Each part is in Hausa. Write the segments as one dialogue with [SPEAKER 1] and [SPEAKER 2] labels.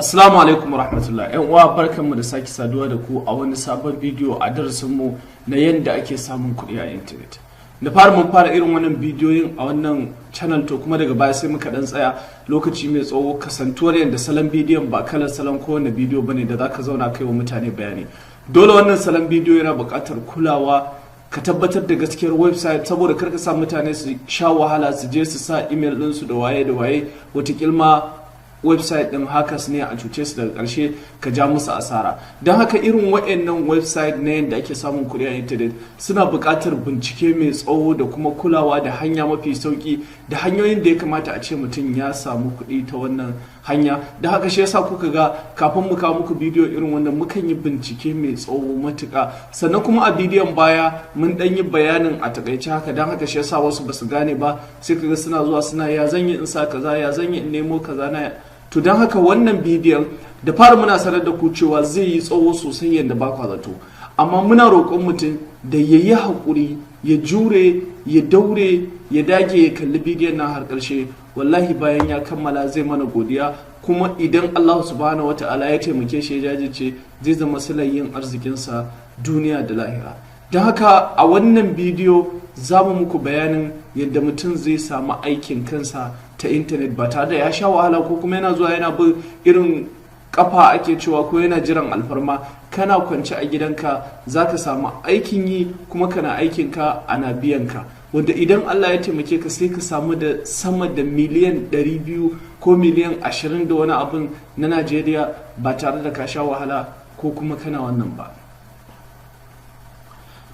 [SPEAKER 1] Assalamu alaikum wa rahmatullah. ‘Yan uwa barkanmu da sake saduwa da ku a wani sabon bidiyo a darasinmu na yadda ake samun kuɗi a intanet. Da mun fara irin wannan bidiyoyin a wannan channel to kuma daga baya sai muka dan tsaya lokaci mai tsawo kasantuwar yadda salon bidiyon ba kalar salon kowane bidiyo bane da zaka zauna kai wa mutane bayani. Dole wannan salon bidiyo yana buƙatar kulawa, ka tabbatar da gaskiyar website saboda karka sa mutane su sha wahala su je su sa email ɗinsu da waye wata kilma website din hackers ne a cuce su daga karshe ka ja musu asara. Don haka irin waɗannan website ne da ake samun kuɗi a internet suna buƙatar bincike mai tsawo da kuma kulawa da hanya mafi sauki da hanyoyin da ya kamata a ce mutum ya samu kuɗi ta wannan hanya. Da haka shi yasa kuka ga kafin mu kawo muku bidiyo irin wannan mukan yi bincike mai tsawo matuƙa, sannan kuma a bidiyon baya mun ɗan yi bayanin a takaice haka. Don haka shi yasa wasu basu gane ba sai kaga suna zuwa suna ya zan yi in sa kaza, ya zan yi in nemo kaza na. To don haka wannan bidiyon da fara muna sanar da ku cewa zai yi tsawo sosai yadda ba kwa zato, amma muna roƙon mutum da ya yi haƙuri, ya jure, ya daure, ya dage ya kalli bidiyon nan har ƙarshe. Wallahi bayan ya kammala zai mana godiya, kuma idan Allah subhanahu wata'ala ya taimake shi ya jajirce zai zama silar yin arzikinsa duniya da lahira. Don haka a wannan bidiyo za mu muku bayanin yadda mutum zai samu aikin kansa ta intanet ba tare da ya sha wahala ko kuma yana zuwa yana bin irin kafa ake cewa ko yana jiran alfarma. Kana kwance a gidanka za ka samu aikin yi kuma kana aikinka ana biyanka, wanda idan Allah ya taimake ka sai ka samu da sama da miliyan 200 ko miliyan 20 da wani abin na Najeriya ba tare da ka sha wahala ko kuma kana wannan ba.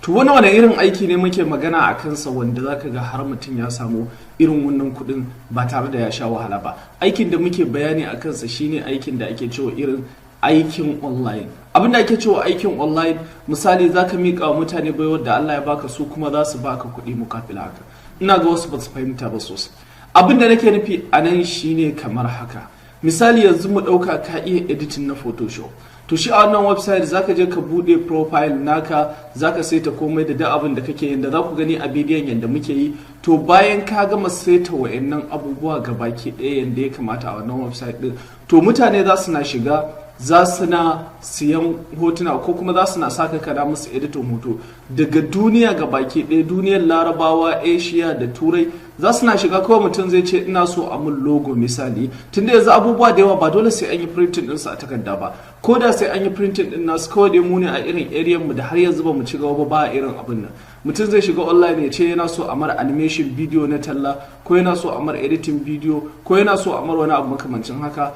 [SPEAKER 1] To wani irin aiki ne muke magana a kansa wanda zaka ga har mutum ya samu irin wannan kudin ba tare da ya sha wahala ba? Aikin da muke bayani a kansa shine aikin da ake cewa irin aikin online. Abin da ake cewa aikin online, misali zaka mika wa mutane baiwar da Allah ya baka, su kuma za su baka kuɗi mukafila haka. Ina ga wasu ba su fahimta ba sosai. Abin da nake nufi a nan shine kamar haka. Misali yanzu mu ɗauka ka iya editing na Photoshop. To shi a wannan website zaka je ka bude profile naka, zaka saita komai da duk abin da kake yin da za ku gani a bidiyon yadda muke yi. To bayan ka gama saita wa'annan abubuwa gabaki ɗaya yadda ya kamata a wannan website din, to mutane za su na shiga, za su na siyan hotuna ko kuma za su na saka kana musu editin hoto daga duniya gabaki ɗaya, duniyar Larabawa, Asia da Turai. Za su na shiga, kawai mutum zai ce ina so a mun logo misali, tunda yanzu abubuwa da yawa ba dole sai an yi printing ɗinsu a takarda ba, ko da sai an yi printing ɗin nasu kawai dai mu ne a irin area mu da har yanzu ba mu ci gaba ba a irin abin nan. Mutum zai shiga online ya ce yana so a mara animation video na talla, ko yana so a mara editing video, ko yana so a mara wani abu makamancin haka,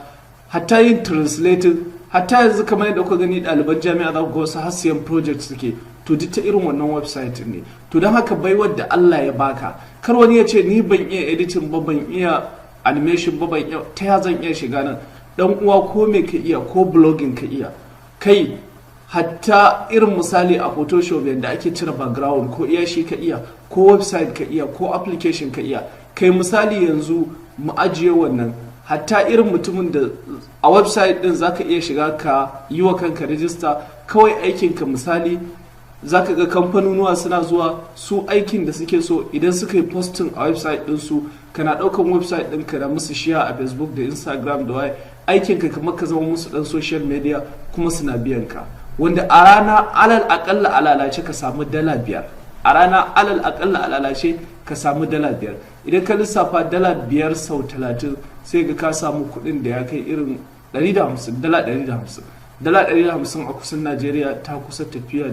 [SPEAKER 1] hatta yin translating. Hatta yanzu kamar yadda kuka gani ɗaliban jami'a za ku ga wasu hasiyan project suke, to duk ta irin wannan website ne. To don haka baiwar da Allah ya baka, kar wani ya ce ni ban iya editing ba, ban iya animation ba, ban iya ta ya zan iya shiga nan. Dan uwa, ko me ka iya, ko blogging ka iya, kai hatta irin misali a Photoshop yadda ake cire background ko iya shi ka iya, ko website ka iya, ko application ka iya. Kai misali yanzu mu ajiye wannan, hatta irin mutumin da a website din zaka iya shiga ka yi wa kanka register, kawai aikinka misali zaka ga kamfanonuwa suna zuwa su aikin da suke so idan suka yi posting a website din su, kana daukan website din ka da musu share a Facebook da Instagram da waye, aikinka kamar ka zama musu dan social media kuma suna biyan ka, wanda a rana alal akalla alalace ka samu $5. A rana alal akalla alalace ka samu $5. Idan ka lissafa $5 sau 30 sai ga ka samu kuɗin da ya kai irin $150. Dala 150 a kusan Najeriya ta kusa tafiya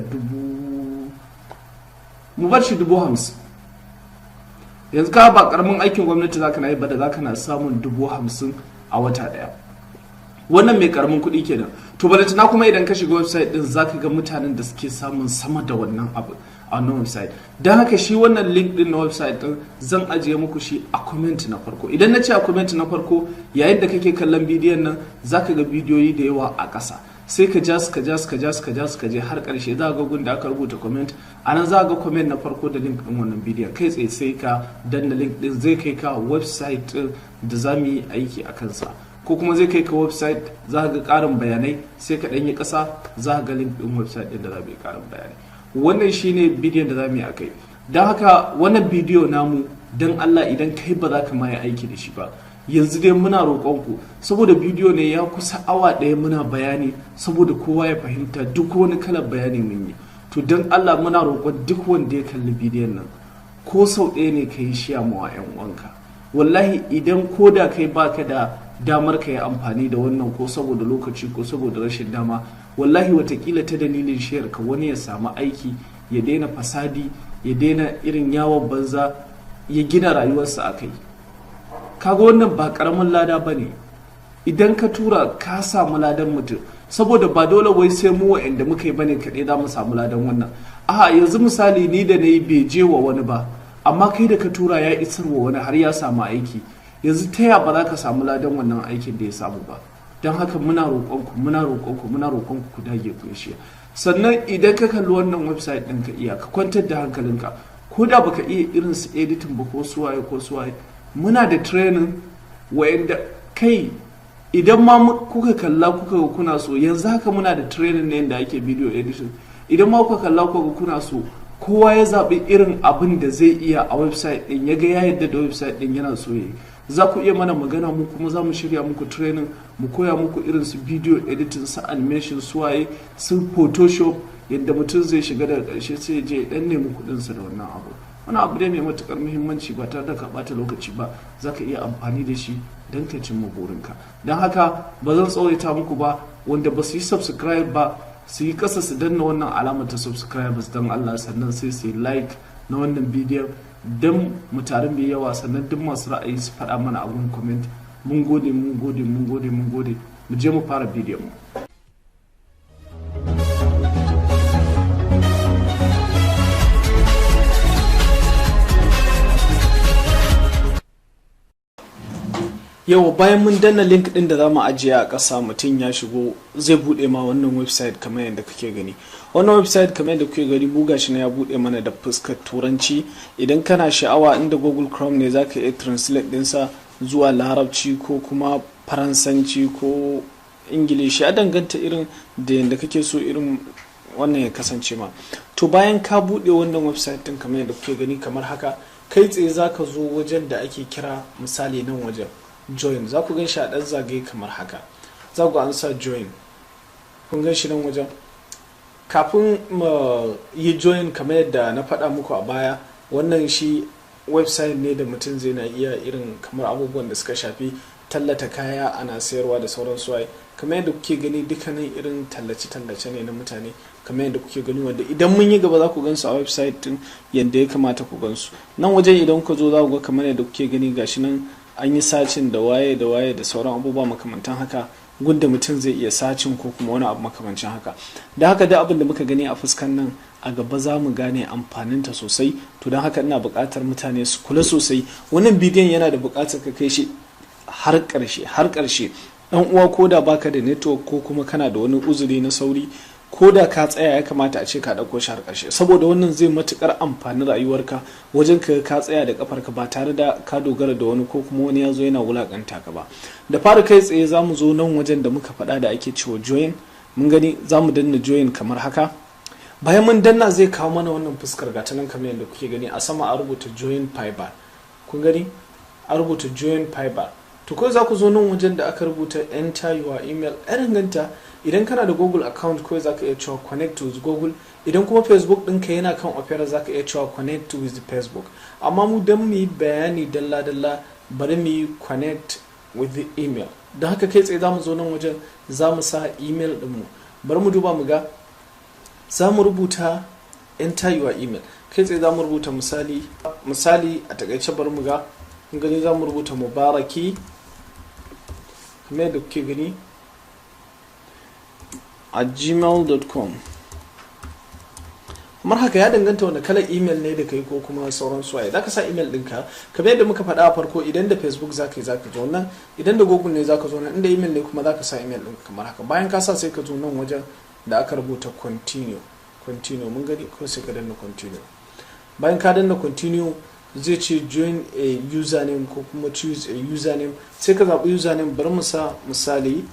[SPEAKER 1] mu bar shi 50,000. Yanzu ka ba karamin aikin gwamnati zaka na yi ba da zaka na samun 50,000 a wata daya. Wannan mai karamin kuɗi kenan. To balantana kuma idan ka shiga website din zaka ga mutanen da suke samun sama da wannan abu a wannan website. Don haka shi wannan link din na website din zan ajiye muku shi a comment na farko. Idan na ce a comment na farko, yayin da kake kallon bidiyon nan zaka ga bidiyoyi da yawa a ƙasa, sai ka ja su ka je har ƙarshe za ga gun da aka rubuta comment. A nan za ga comment na farko da link din wannan bidiyon, kai tsaye sai ka danna link din, zai kai ka website da za mu yi aiki a kansa, ko kuma zai kai ka website za ga ƙarin bayanai, sai ka ɗanyi ƙasa za ga link din website din da za mu yi ƙarin bayanai. Wannan shine bidiyon da za mu yi akai. Don haka wannan bidiyo namu, don Allah idan kai ba za ka ma yi aiki da shi ba, yanzu dai muna roƙonku, saboda bidiyo ne ya kusa awa ɗaya muna bayani saboda kowa ya fahimta duk wani kalar bayani mun yi. To don Allah muna roƙon duk wanda ya kalli bidiyon nan ko sau ɗaya ne ka yi shiya mawa 'yan uwanka. Wallahi idan ko da kai baka da damar ka yi amfani da wannan ko saboda lokaci ko saboda rashin dama, wallahi watakila ta dalilin shayar ka wani ya samu aiki, ya daina fasadi, ya daina irin yawon banza, ya gina rayuwarsa a kai. Kaga wannan ba karamin lada ba ne. Idan ka tura ka samu ladan mutum, saboda ba dole wai sai mu wa'anda muka yi bane kaɗai za mu samu ladan wannan. Aha, yanzu misali ni da na yi bai je wa wani ba, amma kai da ka tura ya isar wa wani har ya samu aiki. Yanzu ta ya ba za ka samu ladan wannan aikin da ya samu ba? Don haka muna roƙonku ku dage ku shi. Sannan idan ka kalli wannan website ɗin ka iya, ka kwantar da hankalinka, ko da baka iya irin su editing ba ko suwaye, muna da training wa'anda kai idan ma kuka kalla kuka ga kuna so, yanzu haka muna da training ne da ake video editing. Idan ma kuka kalla kuka ga kuna so, kowa ya zaɓi irin abin da zai iya a website ɗin, ya ga ya yadda da website ɗin yana so yi, za ku iya mana magana, mu kuma za mu shirya muku training, mu koya muku irin su video editing, su animation, suwaye, su photoshop, yadda mutum zai shiga daga ƙarshe sai ya je dan nemi kuɗinsa da wannan abu. Wani abu ne mai matukar muhimmanci, ba tare da ka ɓata lokaci ba, za ka iya amfani da shi don ka cimma burinka. Don haka ba zan tsawaita muku ba, wanda ba su yi subscribe ba su yi ƙasa su danna wannan alamar ta subscribers don Allah, sannan sai su yi like na wannan bidiyon don mu tare mai yawa, sannan duk masu ra'ayi su faɗa mana abun comment. Mun gode. Mu je mu fara bidiyon mu. Yau bayan mun danna link din da zamu ajiye a ƙasa, mutum ya shigo zai bude ma wannan website kamar yadda kake gani. Wannan website kamar yadda kuke gani buga shi ne ya bude mana da fuskar turanci. Idan kana sha'awa, inda Google Chrome ne zaka iya translate dinsa zuwa larabci ko kuma faransanci ko ingilishi, ya danganta irin da yadda kake so irin wannan ya kasance ma. To bayan ka bude wannan website din kamar yadda kuke gani kamar haka, kai tsaye zaka zo wajen da ake kira misali nan wajen join. Za ku gan shi a ɗan zagaye kamar haka, za ku an sa join, kun gan shi nan wajen. Kafin mu yi join kamar yadda na faɗa muku a baya, wannan shi website ne da mutum zai na iya irin kamar abubuwan da suka shafi tallata kaya ana sayarwa da sauran suwaye. Kamar yadda kuke gani dukkanin irin tallace-tallace ne na mutane kamar yadda kuke gani, wanda idan mun yi gaba za ku gansu a website din yadda ya kamata ku gansu. Nan wajen idan ku zo za ku ga kamar yadda kuke gani gashi nan an yi sacin da waye da sauran abubuwa makamantan haka, gudda mutum zai iya sacin ko kuma wani abu makamancin haka. Da haka da abin da muka gani a fuskan nan a gaba za mu gane amfaninta sosai. To don haka ina buƙatar mutane su kula sosai. Wannan bidiyon yana da buƙatar ka kai shi har ƙarshe. Dan uwa, ko da baka da network ko kuma kana da wani uzuri na sauri, ko da ka tsaya ya kamata a ce ka ɗauko shi har ƙarshe, saboda wannan zai matuƙar amfani rayuwarka wajen ka tsaya da ƙafarka ba tare da ka dogara da wani ko kuma wani ya zo yana wulaƙanta ka ba. Da fara kai tsaye za mu zo nan wajen da muka faɗa da ake cewa join. Mun gani za mu danna join kamar haka. Bayan mun danna zai kawo mana wannan fuskar gata nan kamar yadda kuke gani, a sama a rubuta join fiber. Kun gani a rubuta join fiber. To kawai za ku zo nan wajen da aka rubuta enter your email. Ya danganta, idan kana da Google account kawai za ka iya cewa connect with Google. Idan kuma Facebook ɗinka yana kan Opera za ka iya cewa connect with Facebook. Amma mu don mu yi bayani dalla-dalla bari mu yi connect with the email. Don haka kai tsaye za mu zo nan wajen za mu sa email ɗinmu. Bari mu duba mu ga, za mu rubuta enter your email. Kai tsaye za mu rubuta misali a takaice bari mu ga, gani za mu rubuta mubaraki kamar yadda kuke gani a gmail.com. kamar haka ya danganta wanda kalar email ne da kai ko kuma sauran suwaye. Za ka sa email ɗinka kamar yadda muka faɗa a farko. Idan da Facebook za ka yi, za ka zo nan. Idan da Google ne za ka zo nan. Inda email ne kuma za ka sa email ɗinka kamar haka. Bayan ka sa sai ka zo nan wajen da aka rubuta continue. Mun gani ko sai ka danna continue. Bayan ka danna continue zai ce join a username ko kuma choose a username. Sai ka zaɓi username. Bari mu sa misali,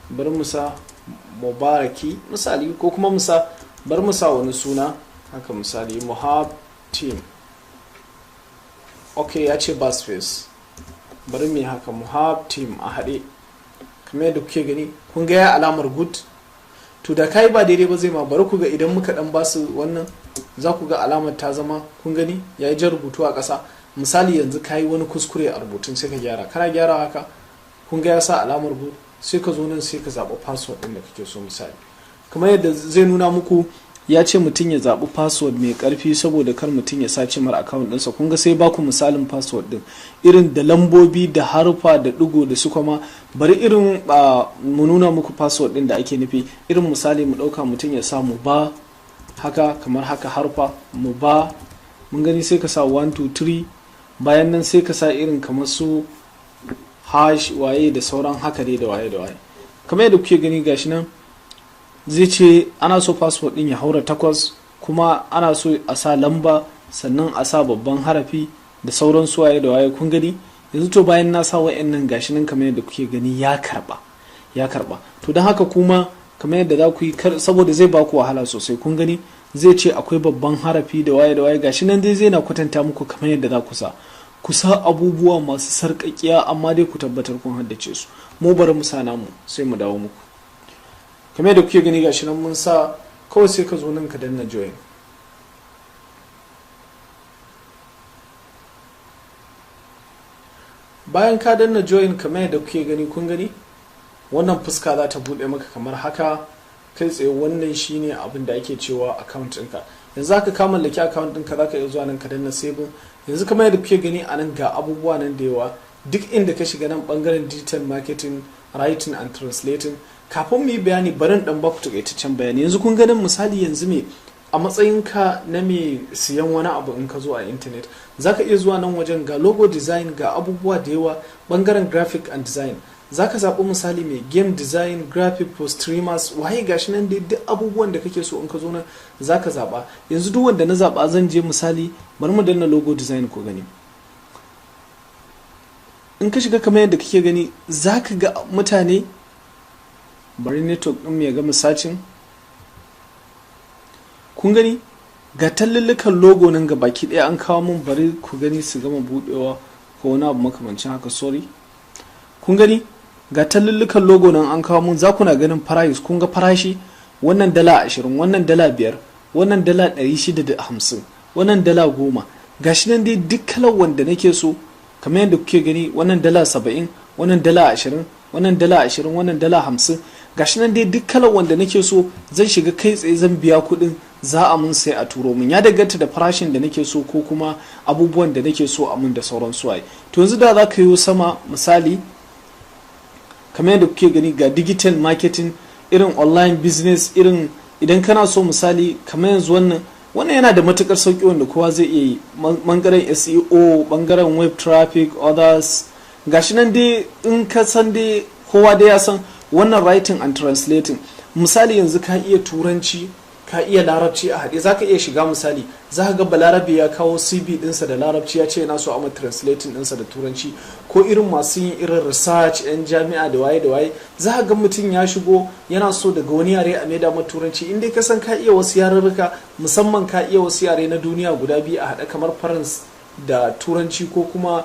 [SPEAKER 1] bari mu sa mubaraki misali, ko kuma bari mu sa wani suna haka misali Muhab team. Ok, ya ce ba space. bari mu yi haka mu have team a haɗe kamar yadda kuke gani kun ga ya alamar good. To da kai ba daidai ba zai ma, bari ku ga idan muka dan basu wannan za ku ga alamar ta zama kun gani ya yi jan rubutu a ƙasa. Misali yanzu ka yi wani kuskure a rubutun sai ka gyara, kana gyara haka kun ga ya sa alamar good, sai ka zo nan sai ka zaɓi password ɗin da kake so. Misali kamar yadda zai nuna muku ya ce mutum ya zaɓi password mai ƙarfi saboda kar mutum ya sace mara account ɗinsa. kun ga sai baku misalin password ɗin irin da lambobi da harfa da ɗigo da su kuma bari irin mu nuna muku password ɗin da ake nufi. irin misali mu ɗauka mutum ya sa mu ba haka kamar haka harfa mu ba mun gani sai ka sa 1 2 3 bayan nan sai ka sa irin kamar su hash waye da sauran haka dai da waye da waye kamar yadda kuke gani gashi nan zai ce ana so password din ya haura 8 kuma ana so a sa lamba sannan a sa babban harafi da sauran su waye da waye kun gani yanzu. To bayan na sa wa'annan gashi nan kamar yadda kuke gani ya karba to don haka kuma kamar yadda za ku yi saboda zai ba ku wahala sosai kun gani zai ce akwai babban harafi da waye gashi nan dai zai na kwatanta muku kamar yadda za ku sa abubuwa masu sarƙaƙiya amma dai ku tabbatar kun haddace su. mu bari mu sa namu sai mu dawo muku kamar yadda kuke gani gashi nan mun sa kawai sai ka zo nan ka danna join. bayan ka danna join kamar yadda kuke gani kun gani wannan fuska za ta buɗe maka kamar haka kai tsaye. wannan shine abin da ake cewa account ɗinka. yanzu zaka ka mallaki account ɗinka zaka iya zuwa nan ka danna save. yanzu kamar yadda kuke gani a nan ga abubuwa nan da yawa duk inda ka shiga nan bangaren digital marketing, writing and translating. kafin mu yi bayani barin dan baku takaitaccen bayani. yanzu kun ganin misali yanzu me a matsayinka na mai siyan wani abu in ka zo a internet zaka iya zuwa nan wajen ga logo design ga abubuwa da yawa bangaren graphic and design zaka zaɓi misali mai game design, graphic for streamers waye gashi nan dai duk abubuwan da kake so in ka zo nan zaka zaɓa. yanzu duk wanda na zaɓa zan je misali bari mu danna logo design ko gani. in ka shiga kamar yadda kake gani zaka ga mutane bari network din ya gama sacin kun gani ga tallulukan logo nan ga baki daya an kawo mun bari ku gani su gama budewa ko wani abu makamancin haka. sorry kun gani ga tallulukan logo nan an kawo mun za ku na ganin price kun ga farashi wannan dala 20 wannan dala 5 wannan dala 650 wannan dala 10 gashi nan dai duk kalar wanda nake so kamar yadda kuke gani wannan dala 70 wannan dala 20 wannan dala 20 wannan dala 50 gashi nan dai duk kalar wanda nake so zan shiga kai tsaye zan biya kuɗin za a mun sai a turo min ya danganta da farashin da nake so ko kuma abubuwan da nake so a mun da sauran suwaye. to yanzu da za ka yi sama misali kamar yadda kuke gani ga digital marketing irin online business irin idan kana so misali kamar yanzu wannan yana da matukar sauki wanda kowa zai iya yi bangaren SEO bangaren web traffic others gashi nan dai in ka san dai kowa dai ya san wannan writing and translating. misali yanzu ka iya turanci ka iya larabci a haɗe zaka iya shiga misali zaka ga balarabe ya kawo CV ɗinsa da larabci ya ce yana so a ma translating ɗinsa da turanci ko irin masu yin irin research yan jami'a da waye zaka ga mutum ya shigo yana so daga wani yare a maida ma turanci in dai ka san ka iya wasu yarurruka musamman ka iya wasu yare na duniya guda biyu a haɗe kamar Faransa da turanci ko kuma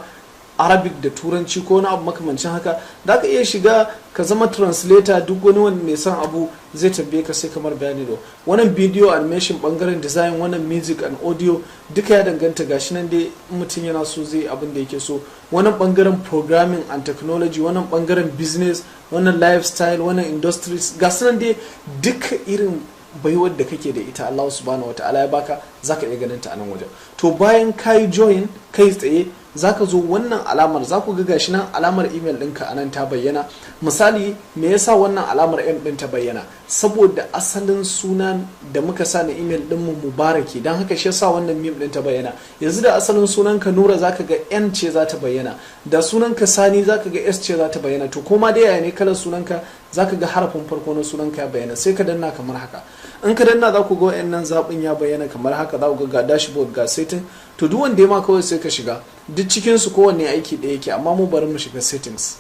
[SPEAKER 1] Arabic da turanci ko wani abu makamancin haka da ka iya shiga ka zama translator. duk wani wanda mai son abu zai tambaye ka sai kamar bayani da wannan video animation bangaren design wannan music and audio duka ya danganta gashi nan dai mutum yana so zai abin da yake so. wannan bangaren programming and technology wannan bangaren business wannan lifestyle wannan industries gasu nan dai duka irin baiwar da kake da ita Allah subhanahu wataala ya baka zaka iya ganin ta a nan wajen. to bayan kai join kai tsaye zaka zo wannan alamar za ku ga gashi nan alamar email ɗinka anan ta bayyana. misali me yasa wannan alamar m ɗin ta bayyana saboda asalin sunan da muka sa na email ɗin mu mubaraki dan haka shi yasa wannan meme ɗin ta bayyana. yanzu da asalin sunan ka Nura zaka ga n ce za ta bayyana da sunan ka Sani zaka ga s ce za ta bayyana. to koma dai yaya ne kalar sunan ka zaka ga harafin farko na sunan ka ya bayyana sai ka danna kamar haka. in ka danna za ku ga wayannan zaɓin ya bayyana kamar haka za ku ga dashboard ga setting. to duk wanda ya ma kawai sai ka shiga duk cikin su kowanne aiki ɗaya yake amma mu bari mu shiga settings.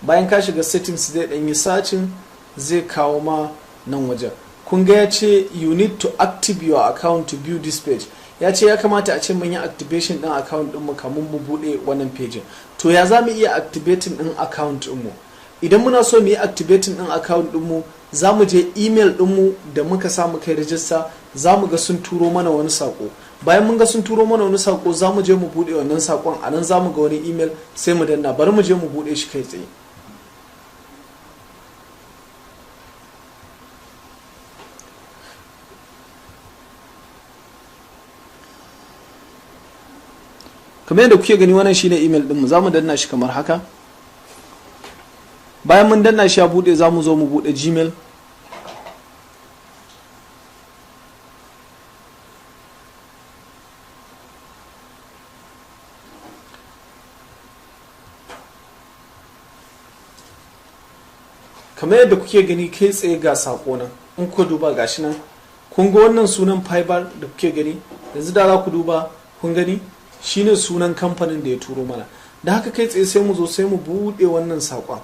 [SPEAKER 1] bayan ka shiga settings zai ɗan yi searching zai kawo ma nan wajen kun ga ya ce you need to active your account to view this page. ya ce ya kamata a ce mun yi activation din account din mu kamun mu bude wannan page. To ya za mu iya activating din account din mu? Idan muna so mu yi activating din account din mu, za mu je email din mu da muka samu kai register, za mu ga sun turo mana wani sako. Bayan mun ga sun turo mana wani sako, za mu je mu bude wannan sakon, anan za mu ga wani email sai mu danna. Bari mu je mu bude shi kai tsaye. kamar yadda kuke gani wannan shine email din mu, zamu danna shi kamar haka. Bayan mun danna shi ya bude, zamu zo mu bude Gmail. Kamar yadda kuke gani kai tsaye ga sako nan, in ku duba gashi nan, kun ga wannan sunan Fiber da kuke gani, yanzu da za ku duba kun gani shine sunan kamfanin da ya turo mana. Da haka kai tsaye sai mu zo sai mu bude wannan sakon.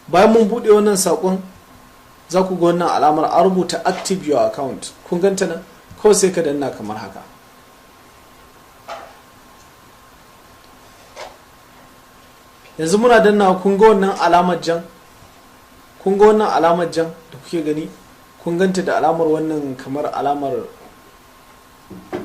[SPEAKER 1] Bayan mun bude wannan sakon, za ku ga wannan alamar a rubuta active your account, kun ganta nan, kawai sai ka danna kamar haka. Yanzu muna danna, kun ga wannan alamar jan, kun ga wannan alamar jan da kuke gani, kun ganta da alamar wannan kamar alamar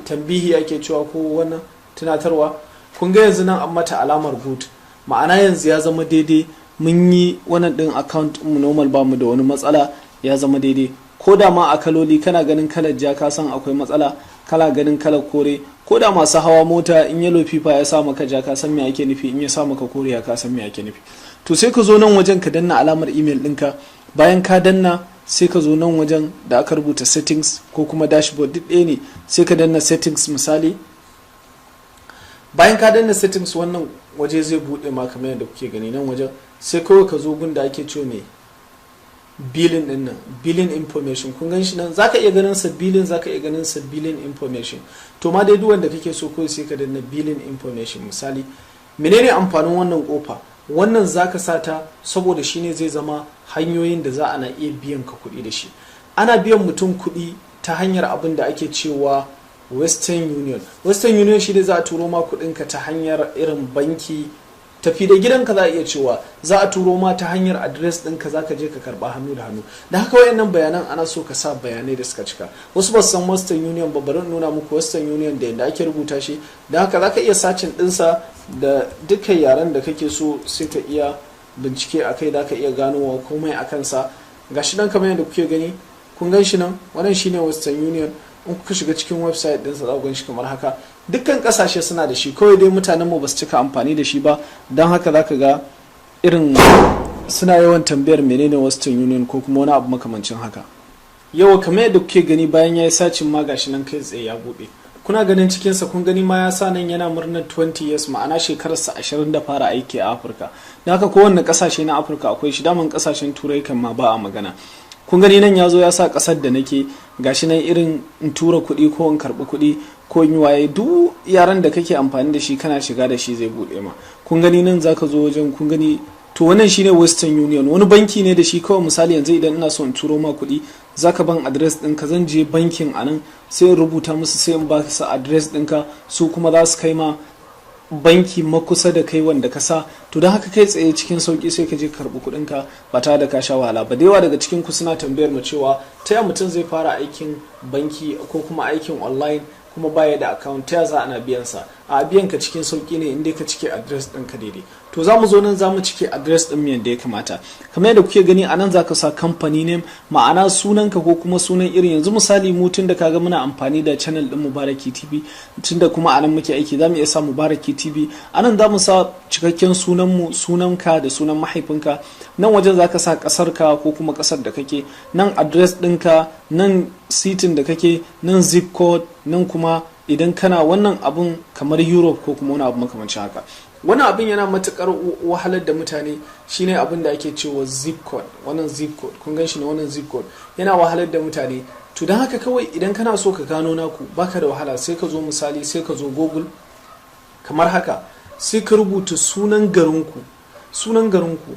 [SPEAKER 1] tambihi ake cewa ko wannan tunatarwa. Kun ga yanzu nan an mata alamar good, ma'ana yanzu ya zama daidai, mun yi wannan din account mu normal, ba mu da wani matsala, ya zama daidai. Ko da ma a kaloli kana ganin kalar ja ka san akwai matsala, kala ganin kalar kore, ko da masu hawa mota in yellow fifa ya sa maka ja ka san me ake nufi, in ya sa maka kore ya ka san me ake nufi. To sai ka zo nan wajen ka danna alamar email ɗinka. Bayan ka danna sai ka zo nan wajen da aka rubuta settings ko kuma dashboard, duk ɗaya ne, sai ka danna settings misali. Bayan ka danna settings, wannan waje zai buɗe ma kamar yadda kuke gani nan wajen, sai kawai ka zo gun da ake cewa me billing din nan, billing information, kun gan shi nan, zaka iya ganin sa billing, zaka iya ganin sa billing information. To ma dai duk wanda kake so kawai sai ka danna billing information misali. Menene amfanin wannan kofa? Wannan zaka sata saboda shine zai zama hanyoyin da za ana iya biyan ka kuɗi da shi. Ana biyan mutum kuɗi ta hanyar abin da ake cewa Western Union. Western Union shi ne za a turo ma kuɗinka ta hanyar irin banki, tafi da gidanka za a iya cewa, za a turo ma ta hanyar adres ɗinka, za ka je ka karɓa hannu da hannu. Da haka wayannan bayanan ana so ka sa bayanai da suka cika. Wasu ba su san Western Union ba, bari nuna muku Western Union da yadda ake rubuta shi. Da haka za ka iya sacin ɗinsa da dukkan yaren da kake so, sai ka iya bincike a kai, da ka iya ganowa komai a kansa. Ga shi nan kamar yadda kuke gani, kun gan shi nan, wannan shine Western Union. In kuka shiga cikin website ɗinsa za ku gan shi kamar haka. Dukkan kasashe suna da shi, kawai dai mutanen mu ba su cika amfani da shi ba, don haka za ka ga irin suna yawan tambayar menene Western Union ko kuma wani abu makamancin haka. Yawa kamar yadda kuke gani, bayan ya yi sacin ma gashi nan kai tsaye ya buɗe. Kuna ganin cikinsa, kun gani ma ya sa nan yana murnar 20 years, ma'ana shekararsa 20 da fara aiki a Afirka. Don haka kowanne kasashe na Afirka akwai shi, daman kasashen Turai kan ma ba a magana. Kun gani nan ya zo ya sa kasar da nake, gashi nan irin in tura kuɗi ko in karɓi kuɗi ko in yi waye, duk yaran da kake amfani da shi kana shiga da shi zai buɗe ma. Kun gani nan zaka zo wajen, kun gani, to wannan shine Western Union, wani banki ne da shi. Kawai misali yanzu idan ina so in turo ma kuɗi, zaka ban address ɗinka, zan je bankin anan sai in rubuta musu, sai in ba su address ɗinka, su kuma za su kai ma banki makusa da kai wanda ka sa. To don haka kai tsaye cikin sauki sai ka je karɓi kuɗinka ba tare da ka sha wahala ba. Da yawa daga cikin ku suna tambayar mu cewa ta yaya mutum zai fara aikin banki ko kuma aikin online kuma baya da account, ta za ana biyan sa? A biyan ka cikin sauki ne inda ka cike address ɗinka daidai. To za mu zo nan, za mu cike address ɗin yadda ya kamata. Kamar yadda kuke gani a nan za ka sa company name, ma'ana sunanka ko kuma sunan irin, yanzu misali mu tun da kaga muna amfani da channel ɗin Mubaraki TV, tun da kuma a nan muke aiki, za mu iya sa Mubaraki TV. A nan za mu sa cikakken sunanmu, sunanka da sunan mahaifinka. Nan wajen za ka sa ƙasarka ko kuma ƙasar da kake, nan address ɗinka, nan sitin da kake, nan zip code, nan kuma idan kana wannan abun kamar Europe ko kuma wani abu makamancin haka. Wani abin yana matukar wahalar da mutane, shine abin da ake cewa zip code. Wannan zip code, kun gan shi ne, wannan zip code yana wahalar da mutane. To don haka kawai idan kana so ka gano naku baka da wahala, sai ka zo misali, sai ka zo Google kamar haka, sai ka rubuta sunan garinku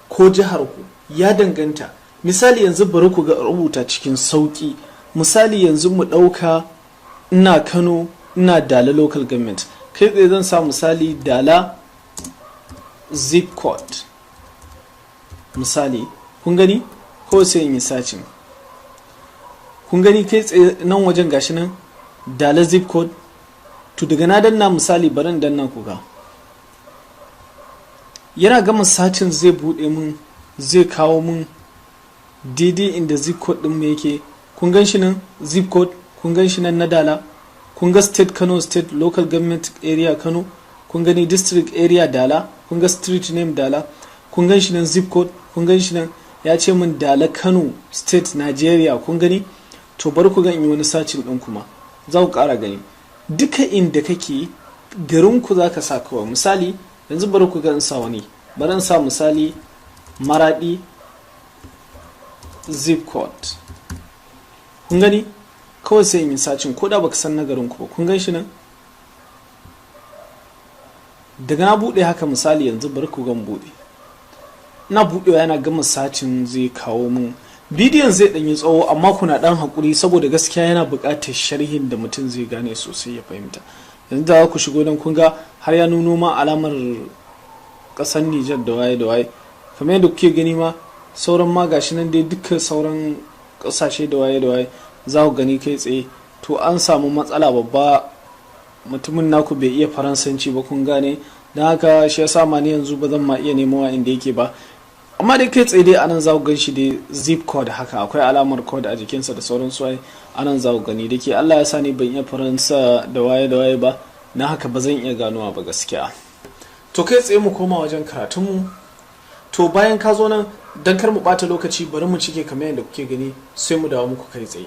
[SPEAKER 1] ko jiharku, ya danganta. Misali yanzu bari ku ga rubuta cikin sauki. Misali yanzu mu ɗauka ina Kano, ina Dala local government, kai tsaye zan sa misali Dala zip code misali. Kun gani ko sai in yi sacin, kun gani kai tsaye nan wajen gashi nan Dala zip code. To daga na danna misali, barin danna kuga yana gama sacin zai bude mun, zai kawo mun daidai inda zip code din mu yake. Kun gan shi nan zip code, kun gan shi nan na Dala, kun ga state Kano, state local government area Kano, kun gani district area Dala, kun ga street name Dala, kun gan shi nan zip code, kun gan shi nan ya ce min Dala Kano state Nigeria. Kun gani to bari ku ga in yi wani sacin din kuma za ku kara gani duka inda kake garin ku zaka sa kawai. Misali yanzu bari ku ga in sa wani, bari in sa misali Maradi zip code. Kun gani kawai sai in yi sacin ko da baka san na garin ku ba. kun gan shi nan daga na bude haka misali, yanzu bari ku ga bude, na budewa yana gama sacin zai kawo mun. Bidiyon zai ɗanyi tsawo amma kuna ɗan haƙuri saboda gaskiya yana buƙatar sharhin da mutum zai gane sosai ya fahimta. Yanzu da ku shigo nan kun ga har ya nuno ma alamar ƙasar Nijar da waye da waye, kamar yadda kuke gani ma sauran ma gashi nan dai dukkan sauran ƙasashe da waye da waye za ku gani kai tsaye. To an samu matsala babba, mutumin naku bai iya faransanci ba kun gane, don haka shi yasa ma ni yanzu ba zan ma iya nemawa inda yake ba. Amma dai kai tsaye dai anan za ku gan shi dai zip code haka, akwai alamar code a jikinsa da sauran su. Anan za ku gani da ke Allah ya sa ni ban iya faransa da waye ba, na haka ba zan iya ganowa ba gaskiya. To kai tsaye mu koma wajen karatunmu. To bayan ka zo nan, dan kar mu bata lokaci bari mu cike kamar yadda kuke gani sai mu dawo muku kai tsaye.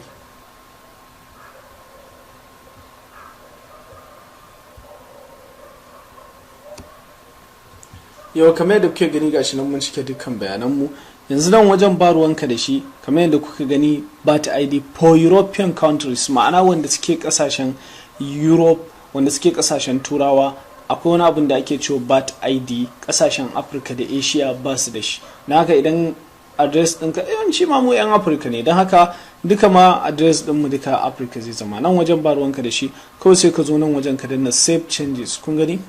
[SPEAKER 1] Yau kamar yadda kuke gani gashi nan mun cike dukkan bayananmu. Yanzu nan wajen ba ruwanka da shi, kamar yadda kuka gani bat ID for European countries, ma'ana wanda suke kasashen Europe, wanda suke kasashen Turawa. Akwai wani abin da ake cewa bat ID, kasashen Africa da Asia ba su da shi. Na haka idan address ɗinka yawanci ma mu 'yan Africa ne, don haka duka ma address ɗinmu duka Africa zai zama. Nan wajen ba ruwanka da shi, kawai sai ka zo nan wajen ka danna save changes. Kun gani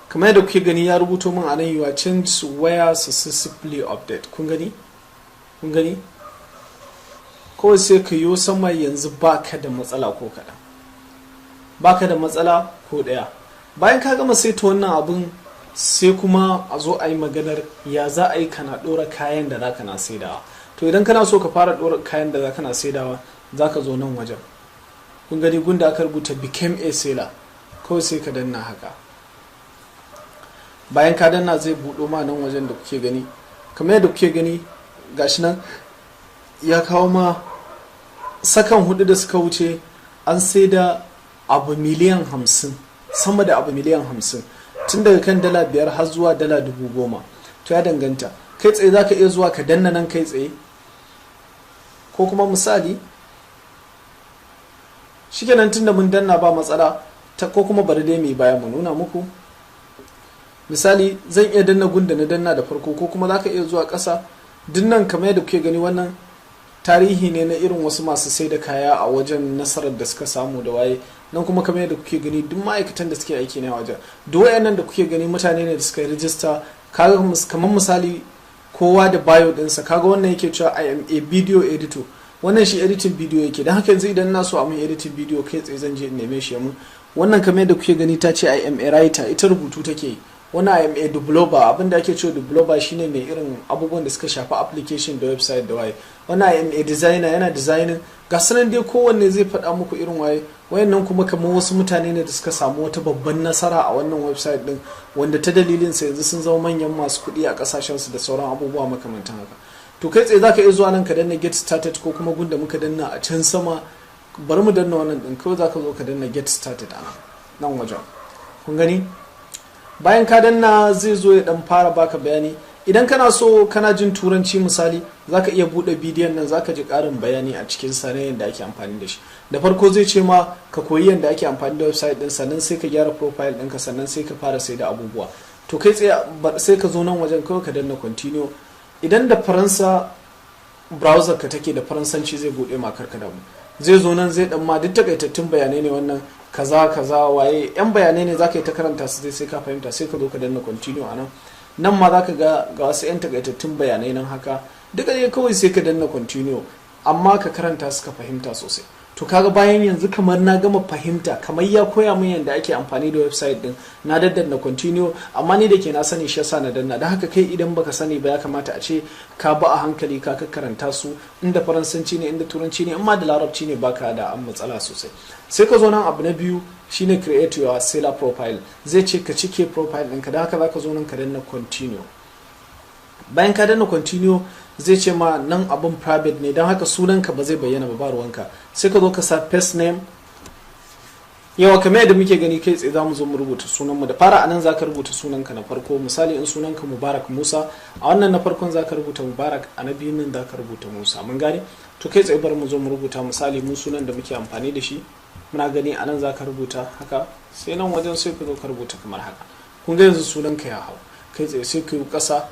[SPEAKER 1] kamar yadda kuke gani ya rubuto min a nan yiwa change where successfully update. Kun gani kawai sai ka yi sama. Yanzu baka da matsala ko kaɗan, baka da matsala ko ɗaya. Bayan ka gama saita wannan abun sai kuma a zo a yi maganar ya za a yi kana ɗora kayan da za ka na saidawa. To idan kana so ka fara ɗora kayan da za ka na saidawa, za ka zo nan wajen. Kun gani gunda aka rubuta became a seller, kawai sai ka danna haka. Bayan ka danna zai buɗo ma nan wajen da kuke gani, kamar yadda kuke gani gashi nan ya kawo ma sakan 4 da suka wuce an sai da abu miliyan 50, sama da abu miliyan 50, tun daga kan $5 har zuwa $10,000. To ya danganta, kai tsaye za ka iya zuwa ka danna nan kai tsaye, ko kuma misali shikenan tun da mun danna ba matsala, ko kuma bari dai mai baya mu nuna muku. Misali zan iya danna gunda na danna da farko, ko kuma za ka iya zuwa ƙasa. Dinnan kamar yadda kuke gani wannan tarihi ne na irin wasu masu sai da kaya a wajen nasarar da suka samu da waye. Nan kuma kamar yadda kuke gani duk ma'aikatan da suke aiki ne a wajen. Duk wayannan da kuke gani mutane ne da suka yi rijista. Kaga kamar misali kowa da bio ɗinsa, kaga wannan yake cewa I am a video editor, wannan shi editing video yake. Dan haka yanzu idan na so a mun editing video kai tsaye zan je in neme shi mun. Wannan kamar yadda kuke gani ta ce I am a writer, ita rubutu take yi. Wani I am a developer, abinda ake cewa developer shine mai irin abubuwan da suka shafi application da website da waye. Wani I am a designer, yana designing. Ga sanan dai kowanne zai faɗa muku irin waye. Wayannan kuma kamar wasu mutane ne da suka samu wata babban nasara a wannan website din, wanda ta dalilin sa yanzu sun zama manyan masu kuɗi a kasashen su da sauran abubuwa makamantan haka. To kai tsaye zaka iya zuwa nan ka danna get started, ko kuma gunda muka danna a can sama. Bari mu danna wannan din, kawai zaka zo ka danna get started a nan wajen. Kun gani? Bayan ka danna zai zo ya dan fara baka bayani. Idan kana so kana jin turanci misali, zaka iya bude bidiyon nan, zaka ji karin bayani a cikin sa ne yadda ake amfani da shi. Da farko zai ce ma ka koyi yadda ake amfani da website din, sannan sai ka gyara profile ɗinka, sannan sai ka fara sai da abubuwa. To kai tsaye sai ka zo nan wajen kawai ka danna continue. Idan da Faransa browser ka take da faransanci zai bude ma karka da mu, zai zo nan zai dan ma duk takaitattun bayanai ne wannan kaza kaza waye yan bayanai ne zaka yi ta karanta su sai ka fahimta, sai ka zo ka danna continue anan. Nan ma zaka ga wasu yan takaitattun bayanai nan haka duka ne kawai sai ka danna continue, amma ka karanta su ka fahimta sosai. To kaga bayan yanzu kamar na gama fahimta, kamar ya koya min yadda ake amfani da website din, na daddanna continue, amma ni da ke na sani shi yasa na danna. Da haka kai idan baka sani ba ya kamata a ce ka ba a hankali ka karanta su, inda faransanci ne inda turanci ne, amma da larabci ne baka da an matsala sosai. Sai ka zo nan abu na biyu shine create your seller profile, zai ce ka cike profile ɗinka. Da haka zaka zo nan ka danna continue. Bayan ka danna continue zai ce ma nan abun private ne, don haka sunanka ba zai bayyana ba ruwanka. Sai ka zo ka sa first name. Yawa kamar yadda muke gani kai tsaye za mu zo mu rubuta sunanmu. Da fara anan za ka rubuta sunanka na farko, misali in sunanka Mubarak Musa, a wannan na farkon za ka rubuta Mubarak, a na biyun nan za ka rubuta Musa. Mun gane? To kai tsaye bari mu zo mu rubuta misali mu sunan da muke amfani da shi, muna gani anan za ka rubuta haka, sai nan wajen sai ka zo ka rubuta kamar haka. Kun ga yanzu sunanka ya hau, kai tsaye sai ka yi ƙasa.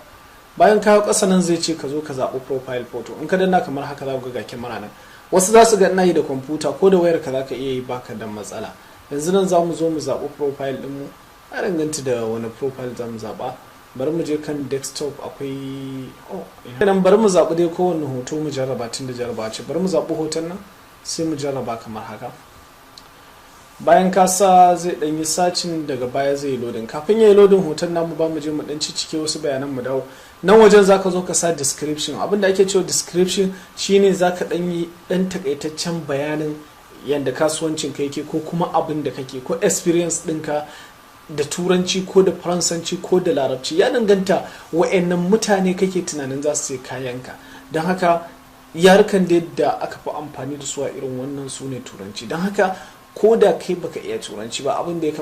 [SPEAKER 1] Bayan kawo ƙasa nan zai ce ka zo ka zaɓi profile photo. In ka danna kamar haka za ku ga kyamara nan. Wasu za su ga ina yi da kwamfuta, ko da wayar ka za ka iya yi baka da matsala. Yanzu nan za mu zo mu zaɓi profile ɗinmu, a danganta da wani profile za mu zaɓa. Bari mu je kan desktop, akwai nan bari mu zaɓi dai kowane hoto mu jarraba, tun da jarraba ce. Bari mu zaɓi hoton nan sai mu jarraba kamar haka. Bayan kasa zai dan yi sacin, daga baya zai yi loading. Kafin ya yi loading hoton namu ba mu je mu dan cike wasu bayanan mu dawo. Nan wajen zaka zo ka sa description. Abinda ake cewa description shine zaka dan yi dan takaitaccen bayanin yanda kasuwancin ka yake, ko kuma abin da kake, ko experience ɗinka da turanci ko da faransanci ko da larabci, ya danganta wa'annan mutane kake tunanin za su sai kayanka. Don haka yarukan da aka fi amfani da su a irin wannan su ne turanci. Don haka ko da kai baka iya turanci ba, abin da ya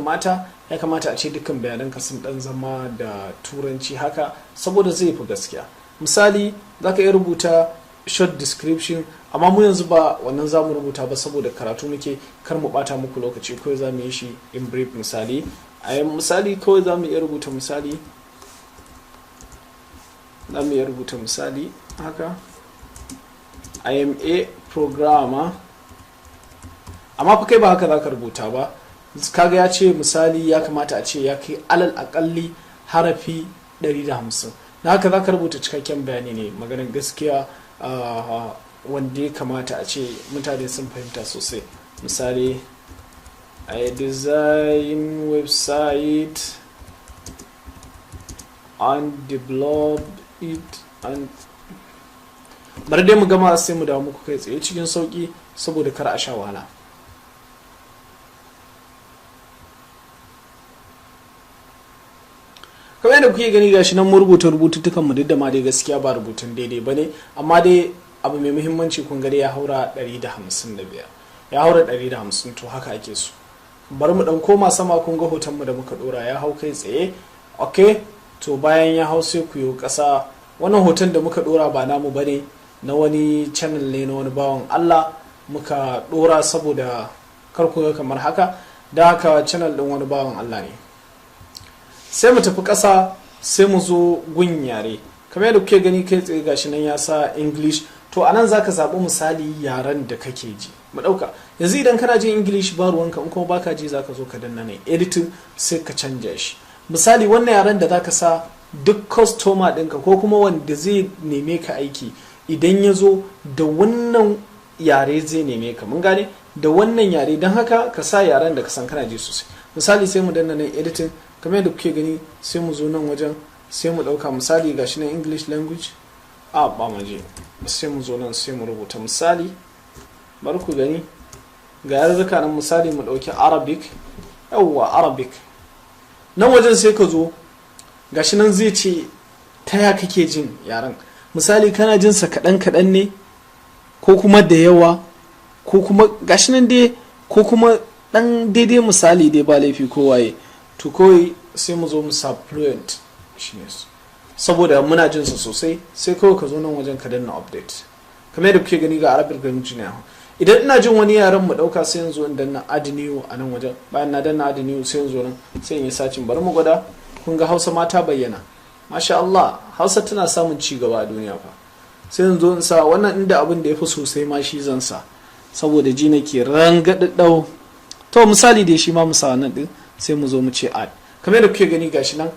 [SPEAKER 1] kamata a ce dukkan bayananka sun dan zama da turanci haka, saboda zai fi gaskiya. Misali zaka iya rubuta short description, amma mu yanzu ba wannan za mu rubuta ba saboda karatu muke, kar mu bata muku lokaci, kawai za mu yi shi in brief. Misali kawai za mu iya rubuta misali haka, I am a programmer. Amma fa kai ba haka za ka rubuta ba. Kaga ya ce misali ya kamata a ce ya kai alal akalli harafi 150. Na haka za ka rubuta cikakken bayani ne, maganin gaskiya, wanda ya kamata a ce mutane sun fahimta sosai. Misali, I design website and develop it and bari dai mu gama sai mu dawo muku kai tsaye cikin sauki saboda kar a sha wahala. Kamar yadda kuke gani gashi nan mu rubuta rubututtukan mu, duk da ma dai gaskiya ba rubutun daidai bane, amma dai abu mai muhimmanci kun gari ya haura 155, ya haura 150. To haka ake so. Bari mu dan koma sama, kun ga hoton mu da muka dora ya hau kai tsaye. Okay, to bayan ya hau sai ku yi ƙasa. Wannan hoton da muka dora ba namu bane, na wani channel ne na wani bawan Allah muka dora saboda kar ku ga kamar haka. Da haka channel din wani bawan Allah ne. Sai mu tafi ƙasa, sai mu zo gun yare. Kamar yadda kuke gani kai tsaye gashi nan ya sa English. To anan zaka zaɓi misali yaren da kake ji. Mu ɗauka yanzu idan kana jin English ba ruwanka, in kuma baka ji zaka zo ka danna ne editing, sai ka canja shi. Misali wannan yaren da zaka sa duk customer ɗinka ko kuma wanda zai neme ka aiki, idan ya zo da wannan yare zai neme ka. Mun gane, da wannan yare. Don haka ka sa yaren da ka san kana ji sosai. Misali sai mu danna ne editing, kamar yadda kuke gani sai mu zo nan wajen sai mu ɗauka misali gashi na English language, ba ma je, sai mu zo nan sai mu rubuta misali. Bari ku gani ga yarurruka nan, misali mu ɗauki Arabic. Yawwa Arabic. Nan wajen sai ka zo gashi nan zai ce ta ya kake jin yaren. Misali kana jin sa kaɗan ne, ko kuma da yawa, ko kuma gashi nan dai, ko kuma ɗan daidai misali dai ba laifi ko waye. To kawai sai mu zo mu sa fluent shine, saboda muna jin sa sosai. Sai kawai ka zo nan wajen ka danna update, kamar yadda kuke gani ga Arabic language ne. Idan ina jin wani yaren mu dauka sai yanzu in danna add new a nan wajen. Bayan na danna add new sai yanzu nan sai in yi sacin. Bari mu gwada. Kun ga Hausa ma ta bayyana. Masha Allah, Hausa tana samun ci gaba a duniya fa. sai in zo in sa wannan, inda abin da ya fi sosai ma shi zan sa saboda ji nake rangadaddau. To misali dai shi ma mu sa wannan din, sai mu zo mu ce add. Kamar yadda kuke gani gashi nan,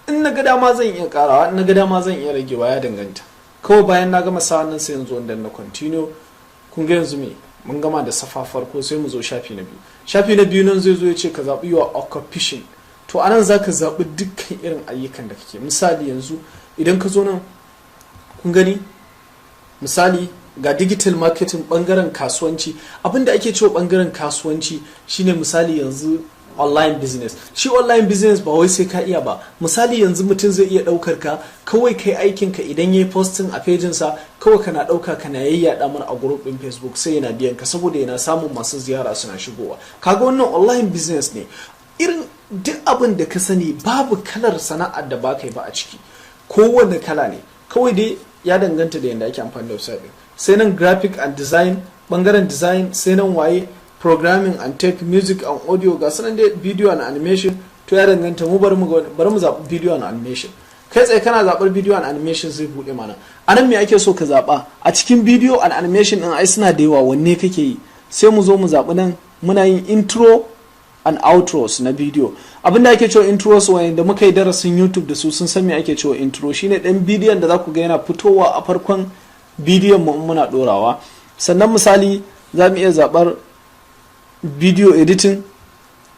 [SPEAKER 1] in na ga dama zan iya karawa, in na ga dama zan iya ragewa, ya danganta. Kawai bayan na gama sa wannan sai in zo in danna continue. Kun ga yanzu me mun gama da safa farko, sai mu zo shafi na biyu. Shafi na biyu nan zai zo ya ce ka zaɓi your occupation. To anan za ka zaɓi dukkan irin ayyukan da kake. Misali yanzu idan ka zo nan, kun gani misali ga digital marketing, bangaren kasuwanci. Abinda ake cewa bangaren kasuwanci shine misali yanzu online business. Shi online business ba wai sai ka iya ba. Misali yanzu mutum zai iya daukar ka, kawai kai aikin ka idan yayi posting a page sa, kawai kana dauka kana yayyada mana a group din Facebook, sai yana biyan ka saboda yana samun masu ziyara suna shigowa. Kaga wannan online business ne. Irin duk abin da ka sani babu kalar sana'ar da baka yi ba a ciki. Kowanne kala ne. Kawai dai ya danganta da yanda ake amfani da website din. Sai nan graphic and design, bangaren design, sai nan waye programming and tech, music and audio, ga sanan dai video and animation. To ya danganta, mu bari mu zaɓi video and animation. Kai tsaye kana zaɓar video and animation zai buɗe mana. Anan me ake so ka zaɓa? A cikin video and animation ɗin ai suna da yawa, wanne kake yi? Sai mu zo mu zaɓi nan, muna yin intro and outros na video. Abinda ake cewa intros, wanda muka yi darasin YouTube da su sun san me ake cewa intro. Shine ɗan bidiyon da za ku ga yana fitowa a farkon bidiyon mu muna ɗorawa. Sannan misali za mu iya zaɓar video editing,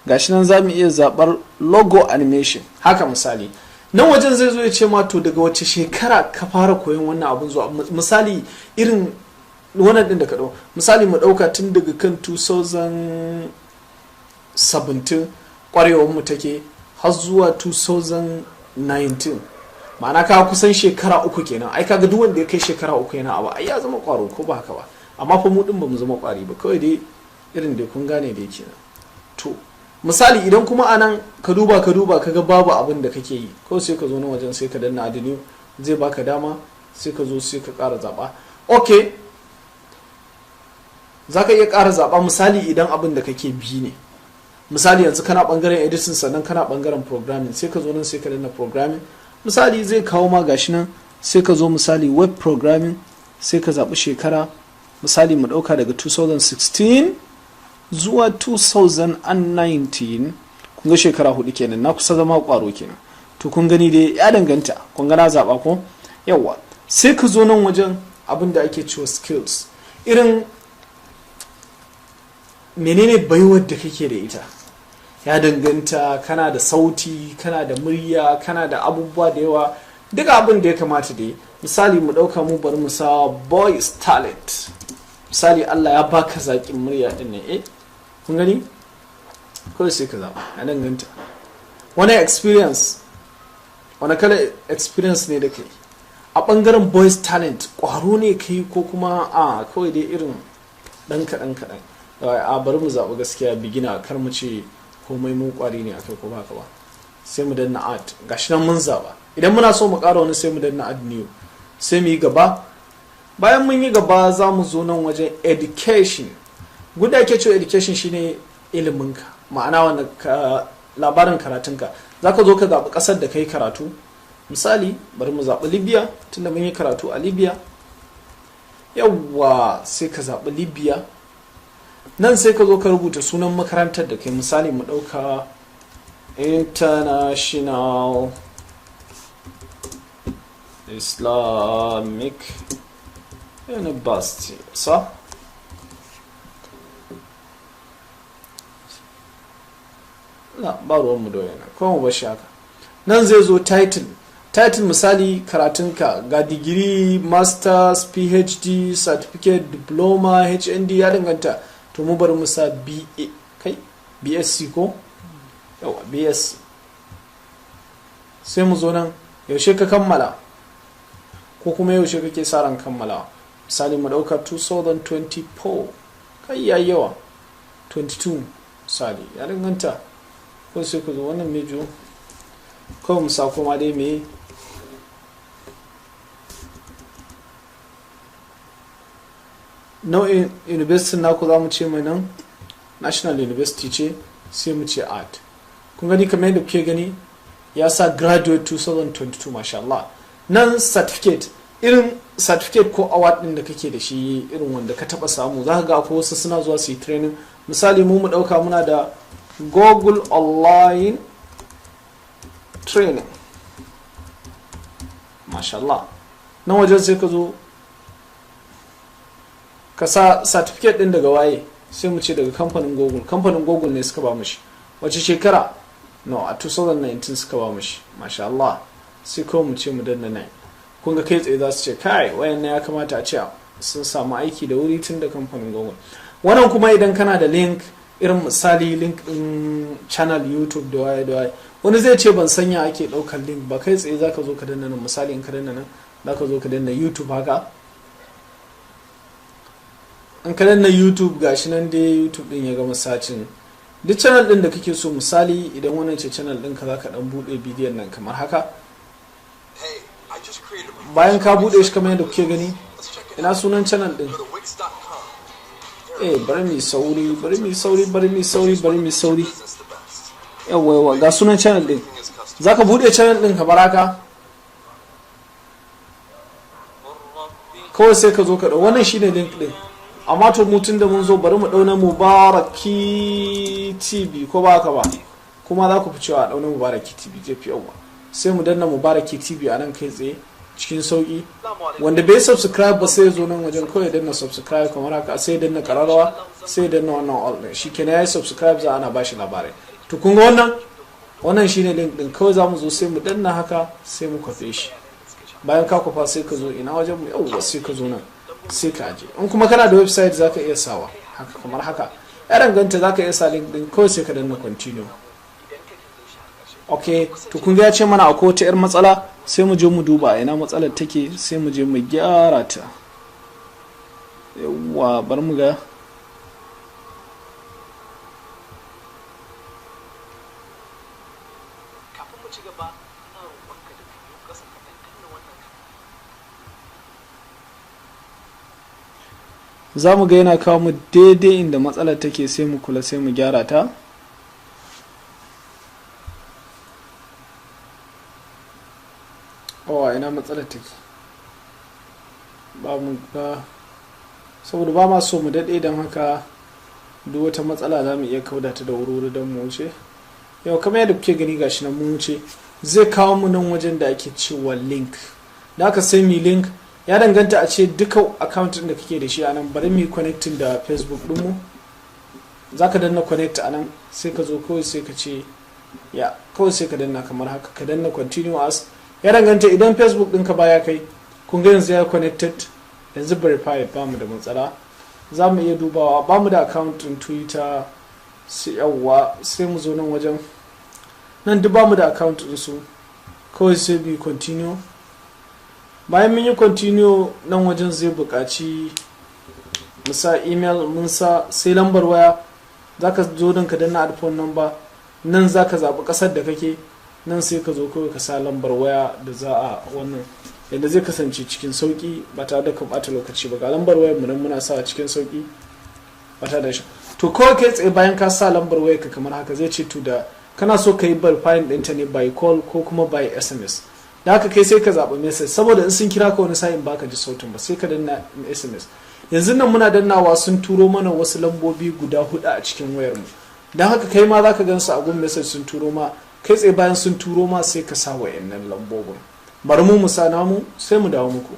[SPEAKER 1] gashi nan za mu iya zaɓar logo animation. Haka misali nan wajen zai zo ya ce ma to daga wace shekara ka fara koyon wannan abun zuwa misali irin wannan din da ka ɗau. Misali mu ɗauka tun daga kan 2017 kwarewar mu take har zuwa 2019. Ma'ana ka kusan shekara 3 kenan. Ai kaga duk wanda ya kai shekara 3 yana abu ai ya zama kwaro, ko ba haka ba? Amma fa mu din ba mu zama kwari ba, kawai dai irin da kun gane da yake nan. To misali idan kuma anan ka duba kaga babu abin da kake yi, ko sai ka zo na wajen sai ka danna add new, zai baka dama sai ka zo sai ka ƙara zaba. Okay, zaka iya ƙara zaba misali idan abin da kake bi ne. Misali yanzu kana bangaren editing sannan kana bangaren programming, sai ka zo nan sai ka danna programming. Misali zai kawo ma gashi nan, sai ka zo misali web programming, sai ka zaɓi shekara. Misali mu ɗauka daga 2016 zuwa 2019. Kun ga shekara 4 kenan, na kusa zama ƙwaro kenan. To kun gani dai ya danganta, kun ga na zaɓa ko? Yawwa, sai ka zo nan wajen abin da ake cewa skills. Irin menene baiwar da kake da ita? Ya danganta, kana da sauti, kana da murya, kana da abubuwa da yawa, duka abin da ya kamata dai. Misali mu ɗauka mu bari mu sa voice talent. Misali Allah ya baka zaƙin murya din ne, kun gani? Kawai sai ka zaɓa, ya danganta. Wani experience, wani kala experience ne da kai? A ɓangaren voice talent, ƙwaro ne kai ko kuma a kawai dai irin ɗan kaɗan. A bari mu zaɓi gaskiya bigina, kar mu ce komai mu ƙwari ne akai ko ba haka ba. Sai mu danna add, gashi nan mun zaɓa. Idan muna so mu ƙara wani sai mu danna add new, sai mu yi gaba. Bayan mun yi gaba za mu zo nan wajen education. Guda ake cewa education shine iliminka, ma'ana wanda labarin karatunka. Za ka zo ka zaɓi ƙasar da ka yi karatu. Misali bari mu zaɓi Libya, tunda mun yi karatu a Libya. Yawwa, sai ka zaɓi Libya. Nan sai ka zo ka rubuta sunan makarantar da kai. Misali mu ɗauka International Islamic University, sa? Na ba ruwanmu da yana, kuma ba shi haka. Nan zai zo title misali karatunka, ga digiri, masters, phd, certificate, diploma, hnd, ya danganta. To mu bari mu sa BA, kai BSc ko? Yawa, BSc. Sai mu zo nan, yaushe ka kammala ko kuma yaushe kake sa ran kammala. Misali mu dauka 2024, kai yayi yawa 22 misali, ya danganta. Ko sai ku zo wannan mejo ko mu sa kuma dai me nau'in university naku za mu ce mai nan national university ce, sai mu ce art. Kun gani kamar yadda kuke gani ya sa graduate 2022, masha Allah. Nan certificate, irin certificate ko award din da kake da shi irin wanda ka taba samu, za ka ga akwai wasu suna zuwa su yi training. Misali mu dauka muna da Google Online Training, mashallah. nan wajen sai ka zo ka sa certificate din daga waye, sai mu ce daga kamfanin Google ne suka ba mu shi. Wace shekara? No, a 2019 suka ba mu shi, mashallah. sai kawai mu ce mu danna 9. kun ga kai tsaye za su ce kai wayannan ya kamata a ce sun samu aiki da wuri tun da kamfanin Google. Wannan kuma idan kana da link, irin misali link din channel YouTube da waye wani zai ce ban sanya ake daukar link ba, kai tsaye zaka zo ka danna nan. Misali in ka danna nan zaka zo ka danna YouTube haka, in ka danna YouTube gashi nan dai YouTube din ya gama sacin duk channel din da kake so. Misali idan wannan ce channel din ka zaka dan bude bidiyon nan kamar haka. Bayan ka bude shi kamar yadda kuke gani, ina sunan channel din. Bari mu sauri. Yawa ga sunan channel din. Zaka bude channel din ka baraka. Kawai sai ka zo ka dau wannan shine link din. Amma to mutun da mun zo bari mu dauna Mubaraki TV ko ba ka ba. Kuma za ku fi cewa dauna Mubaraki TV jefi yawa. Sai mu danna Mubaraki TV a nan kai tsaye cikin sauki. Wanda bai subscribe ba sai zo nan wajen kawai danna subscribe kamar haka, sai danna kararrawa, sai danna wannan all din. Shikenan yayi subscribe za ana bashi labarai. To kun ga wannan shine link din. Kawai za mu zo sai mu danna haka sai mu kwafe shi. Bayan ka kwafa sai ka zo ina wajen mu yawa sai ka zo nan sai ka aje. In kuma kana da website zaka iya sawa haka kamar haka. Ya danganta zaka iya sa link din kawai sai ka danna continue. Okay, to kun ga ya ce mana akwai wata 'yar matsala, sai mu je mu duba ina matsalar take, sai mu je mu gyara ta. Yawwa bar mu ga. Kafin mu ci gaba, ina roƙonka da ka yi ƙasa ka danna wannan. Za mu ga yana kawo mu daidai inda matsalar take, sai mu kula sai mu gyara ta. Ina matsalar take ba mu ga, saboda ba ma so mu daɗe, don haka duk wata matsala za mu iya kauda ta da wuri don mu wuce. Yau kamar yadda kuke gani gashi nan mun wuce, zai kawo mu nan wajen da ake cewa link. Da aka sai mi link, ya danganta a ce duka account da kake da shi a nan. Bari mu yi connecting da Facebook ɗinmu. Za ka danna connect a nan, sai ka zo kawai sai ka ce kawai sai ka danna kamar haka, ka danna continue as. Ya danganta idan Facebook ɗinka baya kai, kun ga yanzu ya connected, yanzu verified, ba mu da matsala. Za mu iya dubawa, ba mu da account ɗin Twitter, sai sai mu zo nan wajen nan duk ba mu da account ɗin su, kawai sai bi continue. Bayan mun yi continue nan wajen zai buƙaci musa email, mun sa sai lambar waya. Za ka zo don ka danna add phone number, nan za ka zaɓi ƙasar da kake, nan sai ka zo kawai ka sa lambar waya da za a wannan, yadda zai kasance cikin sauki ba tare da ka bata lokaci ba. Ga lambar wayar mu nan muna sa cikin sauki ba tare da shi. To kawai kai tsaye bayan ka sa lambar wayar ka kamar haka, zai ce to da kana so ka yi verifying ɗinta ne by call ko kuma by SMS. Da haka kai sai ka zaɓi message, saboda in sun kira ka wani sa'in baka ji sautin ba, sai ka danna SMS. Yanzu nan muna dannawa sun turo mana wasu lambobi guda 4 a cikin wayar mu. Dan haka kai ma zaka gansu a gun message sun turo ma, kai tsaye bayan sun turo ma sai ka sa wayannan lambobin. Bari mu sa namu sai mu dawo muku.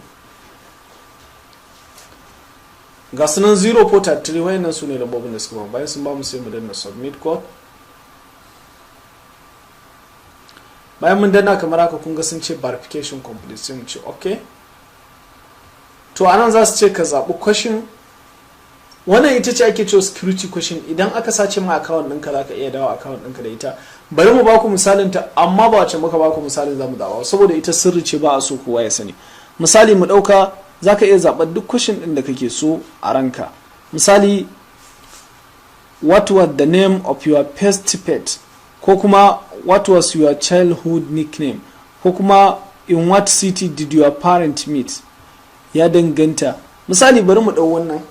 [SPEAKER 1] Ga sunan 0433 wayannan su ne lambobin da suka ba. Bayan sun ba mu sai mu danna submit code. Bayan mun danna kamar haka kun ga sun ce verification complete, sai mu ce okay. To anan za su ce ka zaɓi question. Wannan ita ce ake cewa security question. Idan aka sace ma account ɗinka za ka iya dawo account ɗinka da ita. Bari mu baku misalin ta, amma ba wacce muka baku misalin za mu dawo, saboda ita sirri ce ba a so kowa ya sani. Misali mu ɗauka, za ka iya zaɓar duk question ɗin da kake so a ranka. Misali, what was the name of your first pet? Ko kuma what was your childhood nickname? Ko kuma in what city did your parent meet? Ya danganta. Misali bari mu ɗau wannan.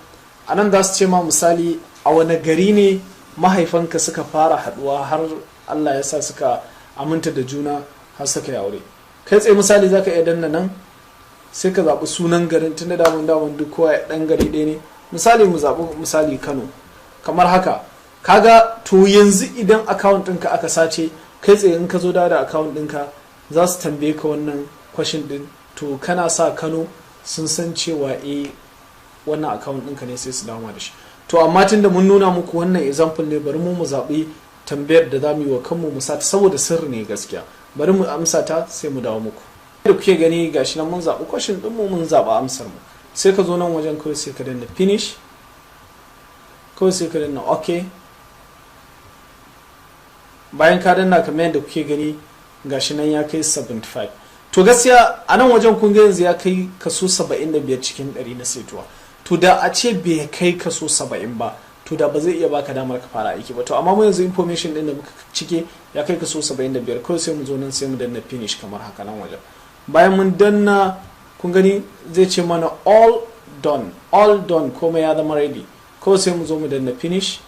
[SPEAKER 1] A nan za su ce ma misali a wani gari ne mahaifanka suka fara haɗuwa har Allah ya sa suka aminta da juna har suka yi aure. Kai tsaye misali za ka iya danna nan sai ka zaɓi sunan garin tun da daman duk kowa ɗan gari ɗaya ne. Misali mu zaɓi misali Kano kamar haka. Kaga to yanzu idan account ɗinka aka sace kai tsaye in ka zo da account ɗinka za su tambaye ka wannan question ɗin, to kana sa Kano sun san cewa wannan account ɗinka ne sai su dama da shi. To amma tun da mun nuna muku wannan example ne, bari mu zaɓi tambayar da za mu yi wa kanmu mu sata saboda sirri ne gaskiya. Bari mu amsa ta sai mu dawo muku. Da kuke gani gashi nan mun zaɓi question ɗinmu mun zaɓi amsar mu. Sai ka zo nan wajen kawai sai ka danna finish, kawai sai ka danna okay. Bayan ka danna kamar yadda kuke gani gashi nan ya kai 75. To gaskiya a nan wajen kun ga yanzu ya kai kaso 75 cikin 100 na saituwa. To da a ce bai kai kaso 70 ba, to da ba zai iya baka damar ka fara aiki ba. To amma mu yanzu information din da muka cike ya kai kaso 75, kawai sai mu zo nan sai mu danna finish kamar haka nan wajen. Bayan mun danna kun gani zai ce mana all done komai ya zama ready. Kawai sai mu zo mu danna finish.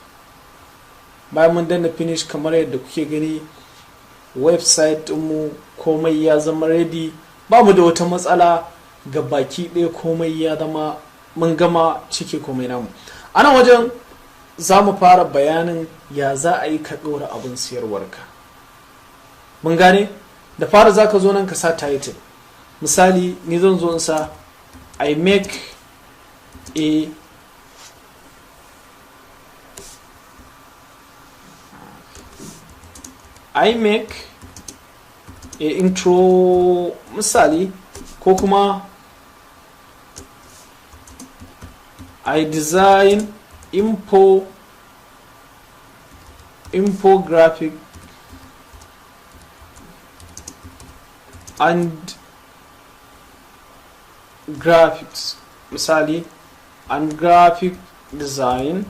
[SPEAKER 1] Bayan mun danna finish kamar yadda kuke gani website mu komai ya zama ready, ba mu da wata matsala, ga baki ɗaya komai ya zama mun gama cike komai namu. A nan wajen za mu fara bayanin ya za a yi ka ɗora abin siyarwarka. Mun gane da fara za ka zo nan ka sa title. Misali ni zan zo in sa I make a intro misali, ko kuma I design infographic and graphics misali, and graphic design.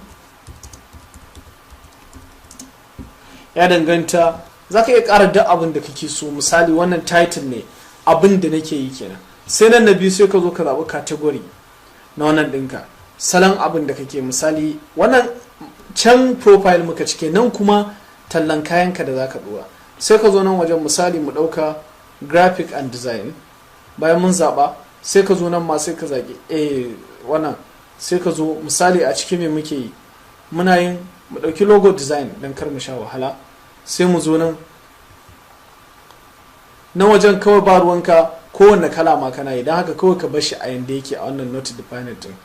[SPEAKER 1] Ya danganta, za ka iya ƙara duk abin da kake so. Misali wannan title ne abin da nake yi kenan. Sai nan na biyu sai ka zo ka zaɓi category na wannan ɗinka, salon abin da kake. Misali wannan can profile muka cike, nan kuma tallan kayanka da za ka ɗora. Sai ka zo nan wajen misali mu ɗauka graphic and design. Bayan mun zaɓa sai ka zo nan ma sai ka zaɓi wannan, sai ka zo misali a cikin me muke yi, muna yin mu ɗauki logo design don kar mu sha wahala. Sai mu zo nan na wajen kawai ba ruwanka kowanne kala ma kana yi, don haka kawai ka bar shi a yanda yake a wannan not defined din.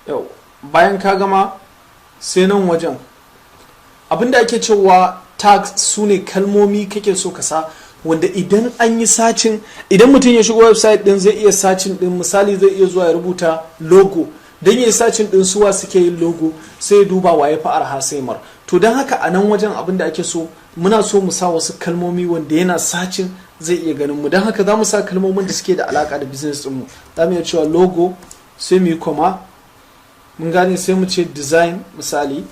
[SPEAKER 1] Yau bayan ka gama sai nan wajen abinda ake cewa tags su ne kalmomi kake so ka sa, wanda idan an yi sacin, idan mutum ya shigo website din zai iya sacin din. Misali zai iya zuwa ya rubuta logo, don ya yi sacin din suwa suke yin logo, sai ya duba wa ya fi arha sai mar. To don haka a nan wajen abin da ake so, muna so mu sa wasu kalmomi wanda yana sacin zai iya ganin mu. Don haka za mu sa kalmomin da suke da alaka da business ɗinmu. Za mu iya cewa logo, sai mu yi comma, mun gane, sai mu ce design misali,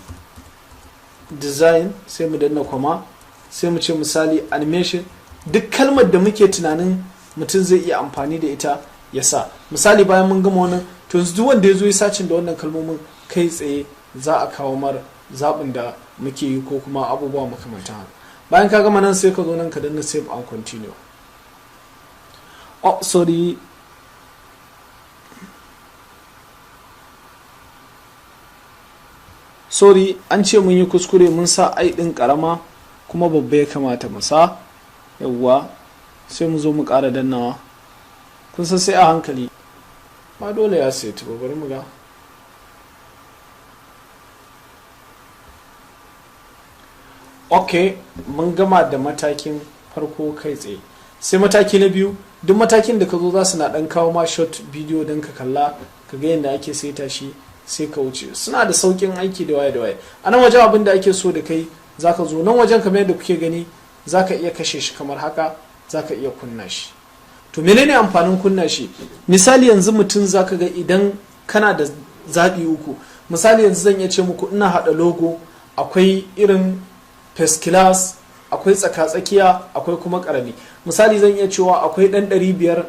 [SPEAKER 1] design sai mu danna comma, sai mu ce misali animation. Duk kalmar da muke tunanin mutum zai iya amfani da ita ya sa. Misali bayan mun gama wannan, to yanzu duk wanda ya zo ya sacin da wannan kalmomin kai tsaye za a kawo mar zaɓin da muke yi ko kuma abubuwa makamantan haka. Bayan ka gama nan sai ka zo nan ka danna save and continue. Oh sorry, an ce mun yi kuskure, mun sa ai ɗin ƙarama kuma babba ya kamata mu sa. Yawwa sai mu zo mu ƙara dannawa. Kun san sai a hankali, ma dole ya sai ta, bari mu ga. Ok, mun gama da matakin farko kai tsaye. Sai mataki na biyu, duk matakin da ka zo za su na ɗan kawo ma short video don ka kalla ka ga yadda ake saita shi sai ka wuce. Suna da saukin aiki da waye da waye. A nan wajen abin da ake so da kai, za ka zo nan wajen kamar yadda kuke gani, za ka iya kashe shi kamar haka, za ka iya kunna shi. To menene amfanin kunna shi? Misali yanzu mutum za ka ga idan kana da zaɓi uku. Misali yanzu zan iya ce muku ina haɗa logo, akwai irin first class, akwai tsaka-tsakiya, akwai kuma ƙarami. Misali zan iya cewa akwai ɗan 500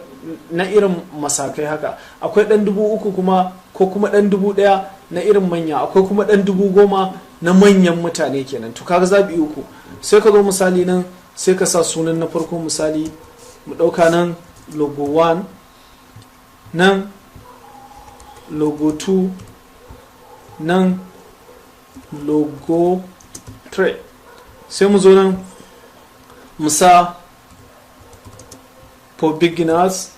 [SPEAKER 1] na irin masakai haka, akwai ɗan 3000 kuma ko kuma ɗan 1000 na irin manya, akwai kuma ɗan 10,000 na manyan mutane kenan. To kaga zaɓi uku. Sai ka zo misali nan sai ka sa sunan na farko, misali mu ɗauka nan logo 1, nan logo 2, nan logo 3. Sai mu zo nan mu sa for beginners,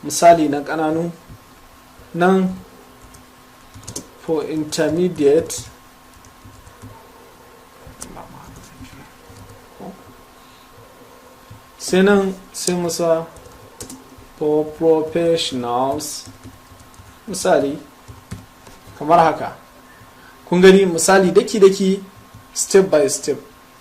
[SPEAKER 1] misali na ƙananu, nan for intermediate, sai nan sai mu sa for professionals, misali kamar haka. Kun gani misali daki-daki, step by step.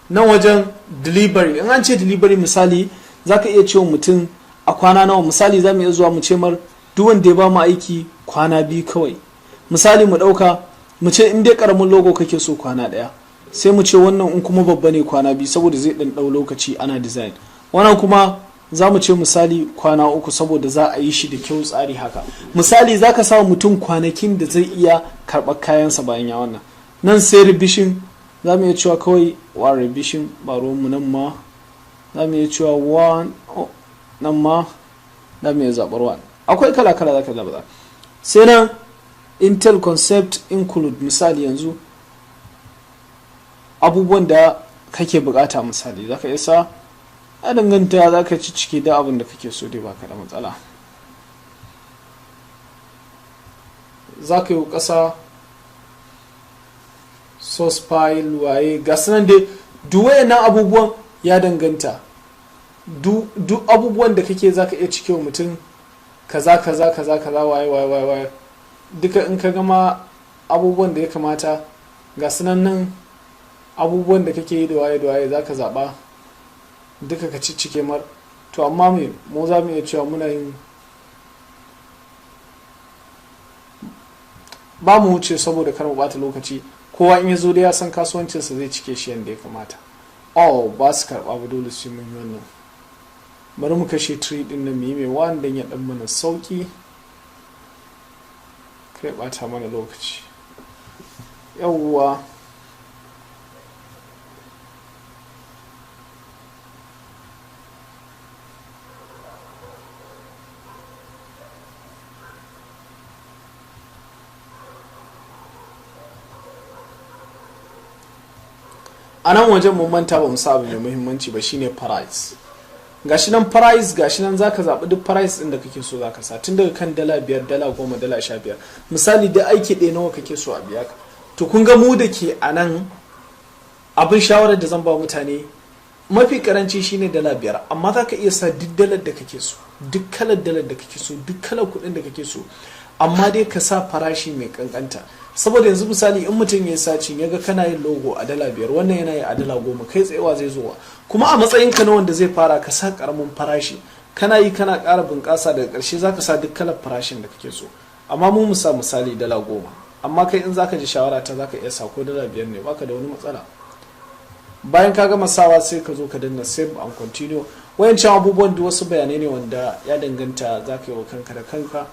[SPEAKER 1] Nan wajen delivery, in an ce delivery misali za ka iya cewa mutum a kwana nawa. Misali za mu iya zuwa mu ce mar duk wanda ya ba mu aiki kwana 2 kawai. Misali mu ɗauka mu ce in dai ƙaramin logo kake so kwana 1, sai mu ce wannan in kuma babba ne kwana 2 saboda zai ɗan ɗau lokaci ana design. Wannan kuma za mu ce misali kwana 3 saboda za a yi shi da kyau tsari haka. Misali za ka sa mutum kwanakin da zai iya karɓar kayansa bayan ya wannan. Nan sai revision, za mu iya cewa kawai wa revision, ba ruwanmu. Nan ma za mu iya cewa 1, nan ma za mu iya zaɓar 1. Akwai kala-kala za ka zaɓa. Sai nan intel concept include, misali yanzu abubuwan da kake bukata, misali za ka iya sa a danganta, za ka ci ciki da abin da kake so dai baka da matsala. Za ka yi ƙasa source file waye ga sunan dai duk wayannan abubuwan ya danganta. Duk abubuwan da kake za ka iya cike wa mutum kaza waye duka. In ka gama abubuwan da ya kamata ga sunan nan abubuwan da kake yi da waye za ka zaɓa duka ka ciccike mar. To amma mu za mu iya cewa muna yin ba mu wuce saboda kar mu bata lokaci. Kowa in ya zo da ya san kasuwancinsa zai cike shi yadda ya kamata. Ba su karɓa ba, dole su mun yi wannan. Bari mu kashe tree din nan mai wanda ya dan mana sauki kai bata mana lokaci. Yawwa a nan wajen mun manta ba mu sa abu mai muhimmanci ba, shine price. Gashi nan price, gashi nan zaka zaɓi duk price ɗin da kake so zaka sa, tun daga kan $5, $10, $15. Misali da aiki ɗaya nawa kake so a biya ka. To kun ga mu da ke a nan abin shawarar da zan ba mutane mafi karanci shine $5, amma za ka iya sa duk dalar da kake so, duk kalar dalar da kake so, duk kalar kuɗin da kake so, amma dai ka sa farashi mai kankanta. Saboda yanzu misali in mutum ya sacin ya ga kana yin logo a $5, wannan yana yi a $10, kai tsayewa zai zowa. Kuma a matsayin ka na wanda zai fara, ka sa karamin farashi, kana yi kana ƙara bunƙasa, daga ƙarshe za ka sa duk kalar farashin da kake so. Amma mu sa misali $10, amma kai in za ka ji shawara ta za ka iya sa ko $5 ne, baka da wani matsala. Bayan ka gama sawa sai ka zo ka danna save and continue. Wayancan abubuwan da wasu bayanai ne wanda ya danganta za ka yi wa kanka da kanka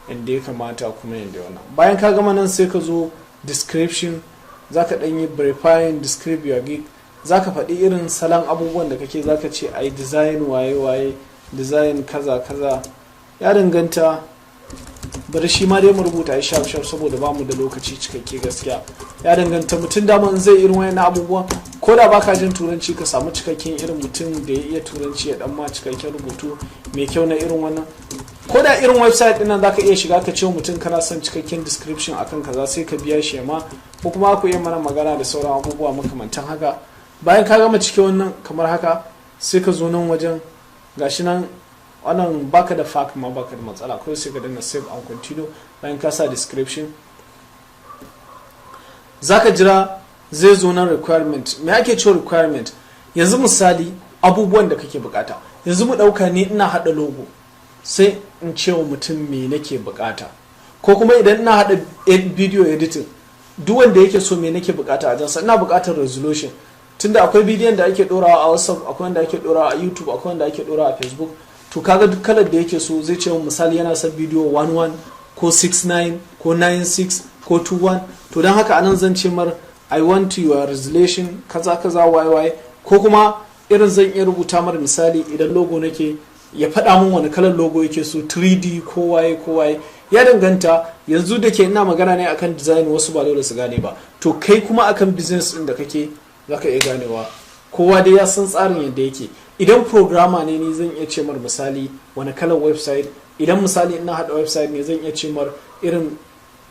[SPEAKER 1] inda ya kamata kuma yadda wannan. Bayan ka gama nan sai ka zo description, za ka ɗanyi verifying, describe your gig, za ka faɗi irin salon abubuwan da kake, za ka ce ai design waye design kaza ya danganta. Bari shi ma dai mu rubuta shi shaf saboda ba mu da lokaci cikakke gaskiya. Ya danganta mutum daman zai irin wayannan abubuwa, ko da baka jin turanci ka samu cikakken irin mutum da ya iya turanci ya dan ma cikakken rubutu mai kyau na irin wannan. Ko da irin website din nan zaka iya shiga ka ce mutum kana son cikakken description akan kaza, sai ka biya shi ma, ko kuma ku yi mana magana da sauran abubuwa makamantan haka. Bayan ka gama cike wannan kamar haka, sai ka zo nan wajen, gashi nan wannan baka da fact ma baka da matsala, kawai sai ka danna save and continue. Bayan ka sa description zaka jira zai zo nan requirement. Me ake cewa requirement? Yanzu misali abubuwan da kake bukata, yanzu mu dauka ne ina hada logo, sai in ce wa mutum me nake bukata, ko kuma idan ina hada video editing, duk wanda yake so me nake bukata a jansa, ina bukatar resolution, tunda akwai bidiyon da ake dorawa a WhatsApp, akwai wanda ake dorawa a YouTube, akwai wanda ake dorawa a Facebook. To kaga duk kalar da yake so zai ce misali yana son bidiyo 1:1 ko 69 ko 96 ko 21. To don haka anan zan ce mar I want your resolution kaza kaza yy, ko kuma irin zan iya rubuta mar misali idan logo nake ya faɗa min wani kalar logo yake so, 3D ko waye ya danganta. Yanzu da ke ina magana ne akan design, wasu ba dole su gane ba, to kai kuma akan business din da kake zaka iya ganewa. Kowa dai ya san tsarin yadda yake. Idan programmer ne ni zan iya ce mar misali wani kalar website, idan misali ina hada website ne zan iya ce mar irin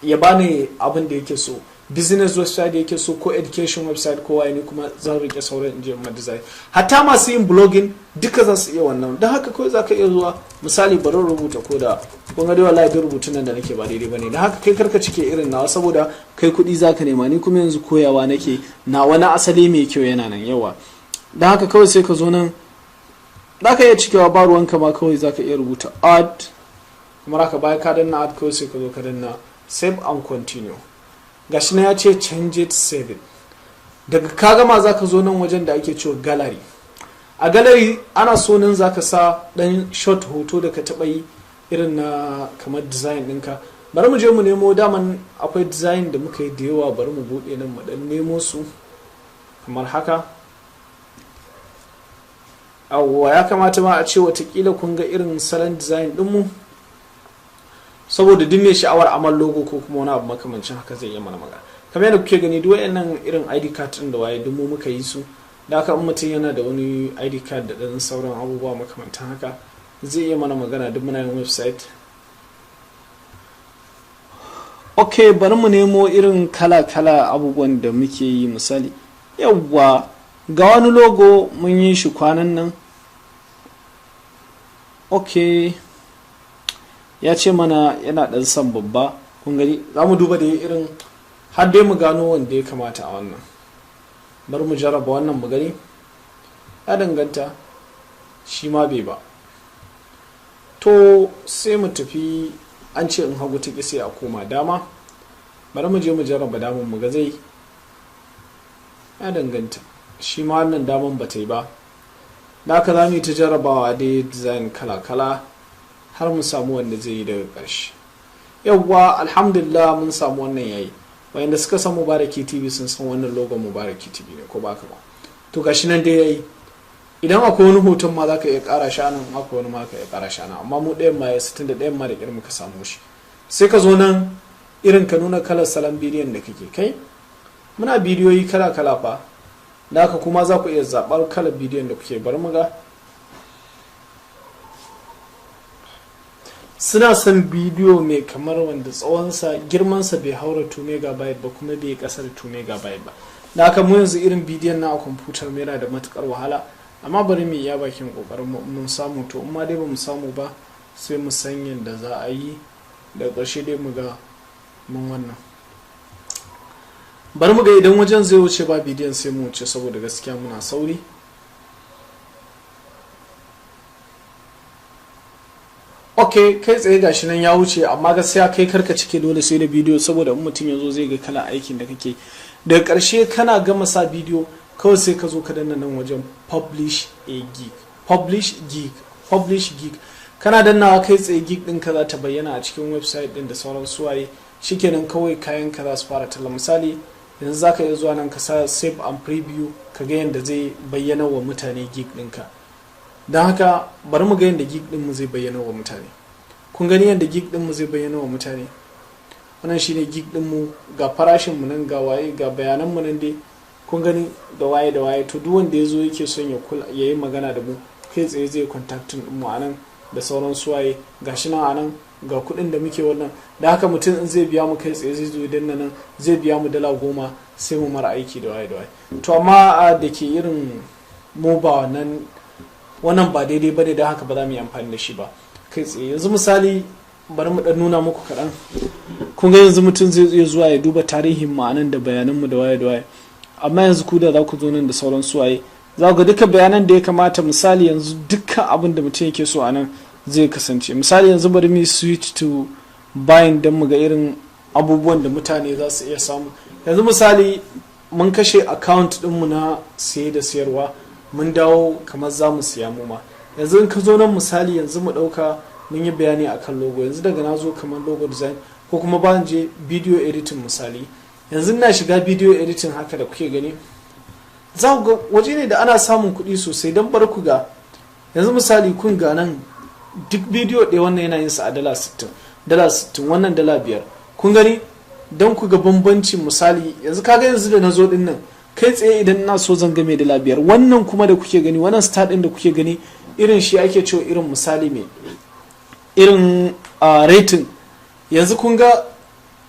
[SPEAKER 1] ya bani abin da yake so, business website yake so ko education website ko wani, kuma zan rike sauran in je ma design. Hatta masu yin blogging duka za su iya wannan. Don haka kawai za ka iya zuwa misali bari rubuta ko da kun ga dai wallahi duk rubutun nan da nake ba daidai bane. Don haka kai karka cike irin nawa, saboda kai kuɗi za ka nema, ni kuma yanzu koyawa nake na wani asali mai kyau yana nan yawa. Don haka kawai sai ka zo nan za ka iya cikewa ba ruwanka ma, kawai za ka iya rubuta add, kuma haka bayan ka danna add kawai sai ka zo ka danna save and continue. Gashi na ya ce change it, save it. Daga ka gama za ka zo nan wajen da ake cewa gallery. A gallery ana so nan za ka sa dan short hoto da ka taɓa yi irin na kamar design ɗinka. Bari mu je mu nemo, daman akwai design da muka yi da yawa, bari mu buɗe nan mu dan nemo su kamar haka. Awwa ya kamata ma a ce watakila kun ga irin salon design ɗinmu, saboda duk mai sha'awar amal logo ko kuma wani abu makamancin haka zai yi mana magana. Kamar yadda kuke gani duk wayannan irin ID card din da waye duk mu muka yi su. Da haka in mutum yana da wani ID card da dan sauran abubuwa makamantan haka zai yi mana magana, duk muna yin website. Okay, bari mu nemo irin kala-kala abubuwan da muke yi misali. Yawwa ga wani logo mun yi shi kwanan nan. Okay, ya ce mana yana ɗan son babba, kun gani za mu duba da irin har dai mu gano wanda ya kamata a wannan. Bari mu jarraba wannan mu gani, ya danganta shi ma bai ba. To sai mu tafi, an ce in hagu ta sai a koma dama. Bari mu je mu jarraba daman mu ga zai, ya danganta shi ma wannan daman ba ta yi ba. Da haka za mu yi ta jarrabawa dai design kala-kala har mu samu wanda zai yi daga ƙarshe. Yawwa alhamdulillah mun samu wannan yayi. Wayanda suka san Mubaraki TV sun san wannan logon Mubaraki TV ne ko baka ba. To gashi nan dai yayi. Idan akwai wani hoton ma zaka iya ƙara shi nan, akwai wani ma ka iya ƙara shi nan, amma mu ɗayan ma ya 61 ma da ƙirin muka samu shi. Sai ka zo nan irin ka nuna kalar salon bidiyon da kake kai. Muna bidiyoyi kala-kala fa. Da haka kuma za ku iya zaɓar kalar bidiyon da kuke. Bari mu ga. Suna son bidiyo mai kamar wanda tsawonsa girmansa bai haura 2 megabyte ba kuma bai kasar 2 megabyte ba. Da haka mu yanzu irin bidiyon na a kwamfutar yana da matukar wahala, amma bari mu iya bakin kokarin mu mun samu. To amma dai ba mu samu ba sai mu san yadda za a yi da ƙarshe dai mu ga mun wannan. Bari mu ga idan wajen zai wuce ba bidiyon sai mu wuce, saboda gaskiya muna sauri. Okay, kai tsaye gashi nan ya wuce, amma gaskiya kai karka cike dole sai da bidiyo, saboda in mutum ya zo zai ga kala aikin da kake. Daga ƙarshe kana gama sa bidiyo kawai sai ka zo ka danna nan wajen publish a gig, publish gig. Kana dannawa kai tsaye gig ɗinka za ta bayyana a cikin website ɗin da sauran suwaye. Shikenan kawai kayan ka za su fara talla. Misali yanzu za ka iya zuwa nan ka sa save and preview ka ga yadda zai bayyana wa mutane gig ɗinka. Don haka bari mu ga yadda gig ɗinmu zai bayyana wa mutane. Kun gani yadda gig ɗinmu zai bayyana wa mutane? Wannan shine gig ɗinmu, ga farashinmu nan, ga waye, ga bayananmu nan dai. Kun gani da waye da waye. To duk wanda ya zo yake son ya yi magana da mu kai tsaye zai contactin ɗinmu a nan da sauran suwaye. Ga shi nan a nan ga kuɗin da muke wannan. Da haka mutum in zai biya mu kai tsaye zai zo idan nan zai biya mu $10 sai mu mara aiki da waye da waye. To amma da ke irin mu ba wannan ba daidai bane, da haka ba za mu yi amfani da shi ba kai tsaye. Yanzu misali bari mu dan nuna muku kaɗan. Kun ga yanzu mutum zai iya zuwa ya duba tarihin ma'anan da bayananmu da waye da waye, amma yanzu ku da za ku zo nan da sauran suwaye za ku ga duka bayanan da ya kamata. Misali yanzu dukkan abin da mutum yake so a nan zai kasance. Misali yanzu bari mu switch to buying don mu ga irin abubuwan da mutane za su iya samu. Yanzu misali mun kashe account ɗinmu na siye da siyarwa, mun dawo kamar za mu siya mu ma. Yanzu in ka zo nan misali yanzu mu ɗauka mun yi bayani akan logo. Yanzu daga na zo kamar logo design ko kuma ba je video editing misali, yanzu na shiga video editing haka da kuke gani, za ku ga waje ne da ana samun kuɗi sosai. don bar ku ga yanzu misali kun ga nan duk bidiyo ɗaya wannan yana yin sa a $60 wannan $5 kun gani, don ku ga bambancin misali. Yanzu kaga yanzu da na zo din nan kai tsaye idan na so zan ga mai $5, wannan kuma da kuke gani wannan star din da kuke gani irin shi ake cewa irin misali mai irin rating. Yanzu kun ga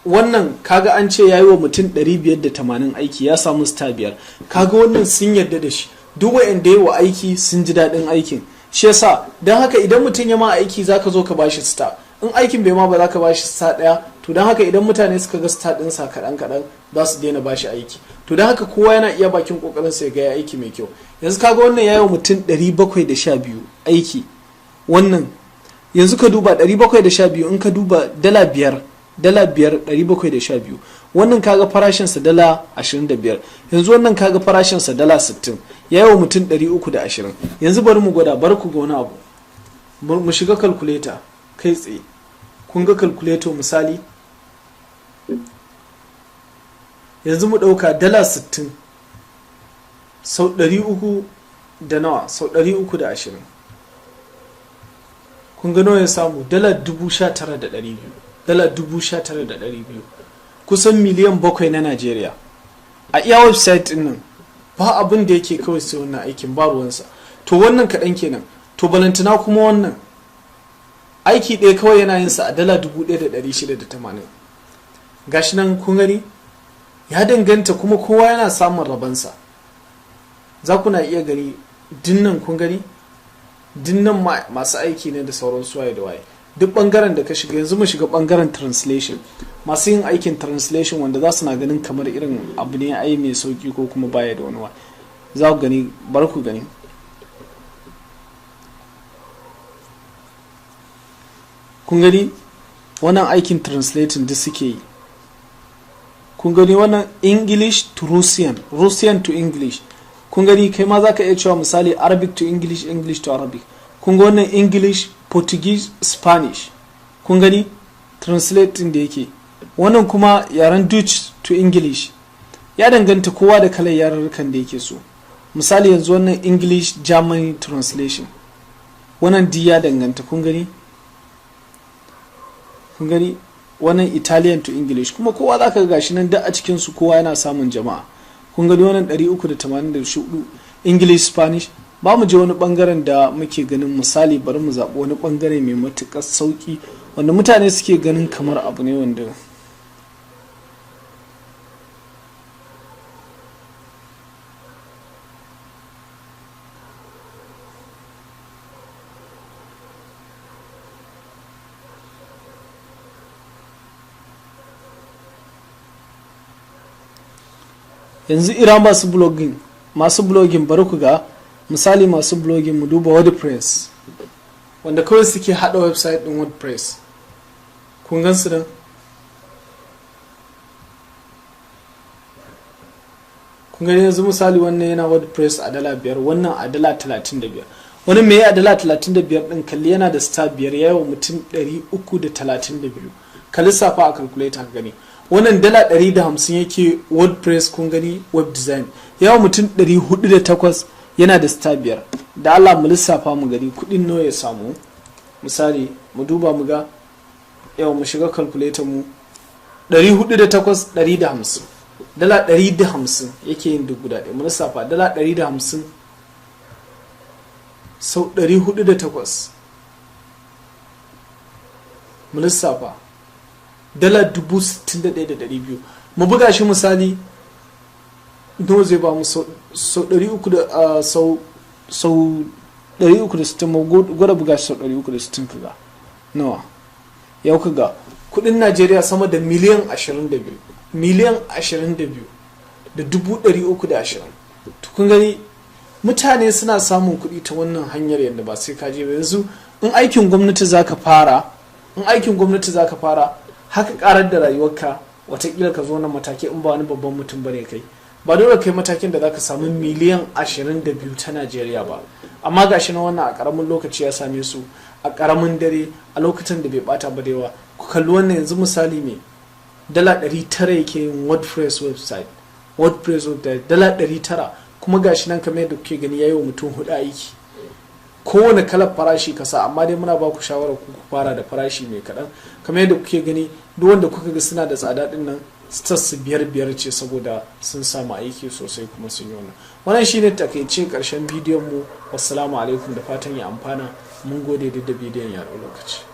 [SPEAKER 1] wannan kaga an ce yayi wa mutum 580 aiki ya samu star 5, kaga wannan sun yarda da shi, duk wanda yayi wa aiki sun ji daɗin aikin. Shi yasa don haka idan mutum ya ma aiki zaka zo ka bashi star, in aikin bai ma ba za ka bashi star ɗaya. To don haka idan mutane suka ga star ɗinsa kaɗan za su daina bashi aiki. To don haka kowa yana iya bakin kokarin sa ya ga aiki mai kyau. Yanzu kaga wannan yayi wa mutum 712 aiki, wannan yanzu ka duba 712 in ka duba $5 712, wannan kaga farashinsa $25, yanzu wannan kaga farashinsa $60, yayi wa mutum 320. yanzu bari mu gwada, bar ku ga wani abu, mu shiga calculator kai tsaye. kun ga calculator misali, yanzu mu dauka $60 sau 300 da nawa sau 320, kun ga nawa ya samu? $19,200, $19,200, kusan miliyan 7 na Najeriya. A iya website din nan ba abin da yake kawai sai wannan aikin ba ruwansa. To wannan kaɗan kenan. To balantana kuma wannan aiki ɗaya kawai yana yin sa a $1,680. gashi nan kun gani, ya danganta kuma kowa yana samun rabansa. za ku na iya gani dinnan, kun gani dinnan masu aiki ne da sauran suwaye da waye. duk bangaren da ka shiga, yanzu mu shiga bangaren translation, masu yin aikin translation wanda za su na ganin kamar irin abu ne ai mai sauki ko kuma baya da wani wa, za ku gani, bar ku gani. kun gani wannan aikin translating da suke yi, kun gani wannan English to Russian, Russian to English. kun gani kai ma za ka iya cewa misali Arabic to English, English to Arabic. kun ga wannan English, Portuguese, Spanish. kun gani translating da yake. wannan kuma yaren Dutch to English, ya danganta kowa da kalar yarurrukan da yake so. misali yanzu wannan English German translation, wannan di ya danganta. kun gani wannan Italian to English, kuma kowa za ka ga gashi nan da a cikin su kowa yana samun jama'a. kun gani wannan 384 English Spanish. ba mu je wani bangaren da muke ganin misali, bari mu zaɓi wani bangare mai matuƙar sauƙi wanda mutane suke ganin kamar abu ne wanda yanzu ira masu blogging bari ku ga misali masu blogging mu duba WordPress, wanda kawai suke hada website din WordPress. kun gan su nan, kun gani yanzu misali wannan yana WordPress a $5, wannan a $35. wani mai a $35 din kalli yana da star 5, yayin mutum 332. ka lissafa a calculator ka gani. wannan $150 yake WordPress, kun gani web design, yawan mutum 408 yana da star 5. da Allah mu lissafa mu gani kudin nawa ya samu. misali mu duba mu ga, yawan mu shiga calculator mu 408 150, $150 yake yin duk guda ɗaya. mu lissafa $150 sau 408, mu lissafa $61,200. mu buga shi misali nawa zai ba mu sau 360. mu gwada buga shi sau 360 kaga nawa yau. kaga kudin Najeriya sama da miliyan 22 da 320. to kun gani mutane suna samun kudi ta wannan hanyar yadda ba sai kaje ba. yanzu in aikin gwamnati zaka fara haka karar da rayuwarka, watakila ka zo na mataki in ba wani babban mutum bane kai,
[SPEAKER 2] ba dole kai matakin da zaka samu miliyan 22 ta Najeriya ba, amma gashi na wannan a karamin lokaci ya same su a karamin dare a lokacin da bai bata ba da yawa. Ku kalli wannan yanzu misali ne dala 900 yake yin WordPress website dala 900, kuma gashi nan kamar yadda kuke gani yayi wa mutum 4 aiki. Kowane kalar farashi kasa, amma dai muna ba ku shawara ku fara da farashi mai kaɗan. Kamar yadda kuke gani duk wanda kuka ga suna da tsada din nan stars 5 ce saboda sun samu aiki sosai kuma sun yi wannan shine takaice karshen bidiyon mu. Wassalamu alaikum, da fatan ya amfana. Mun gode da bidiyon ya lokaci.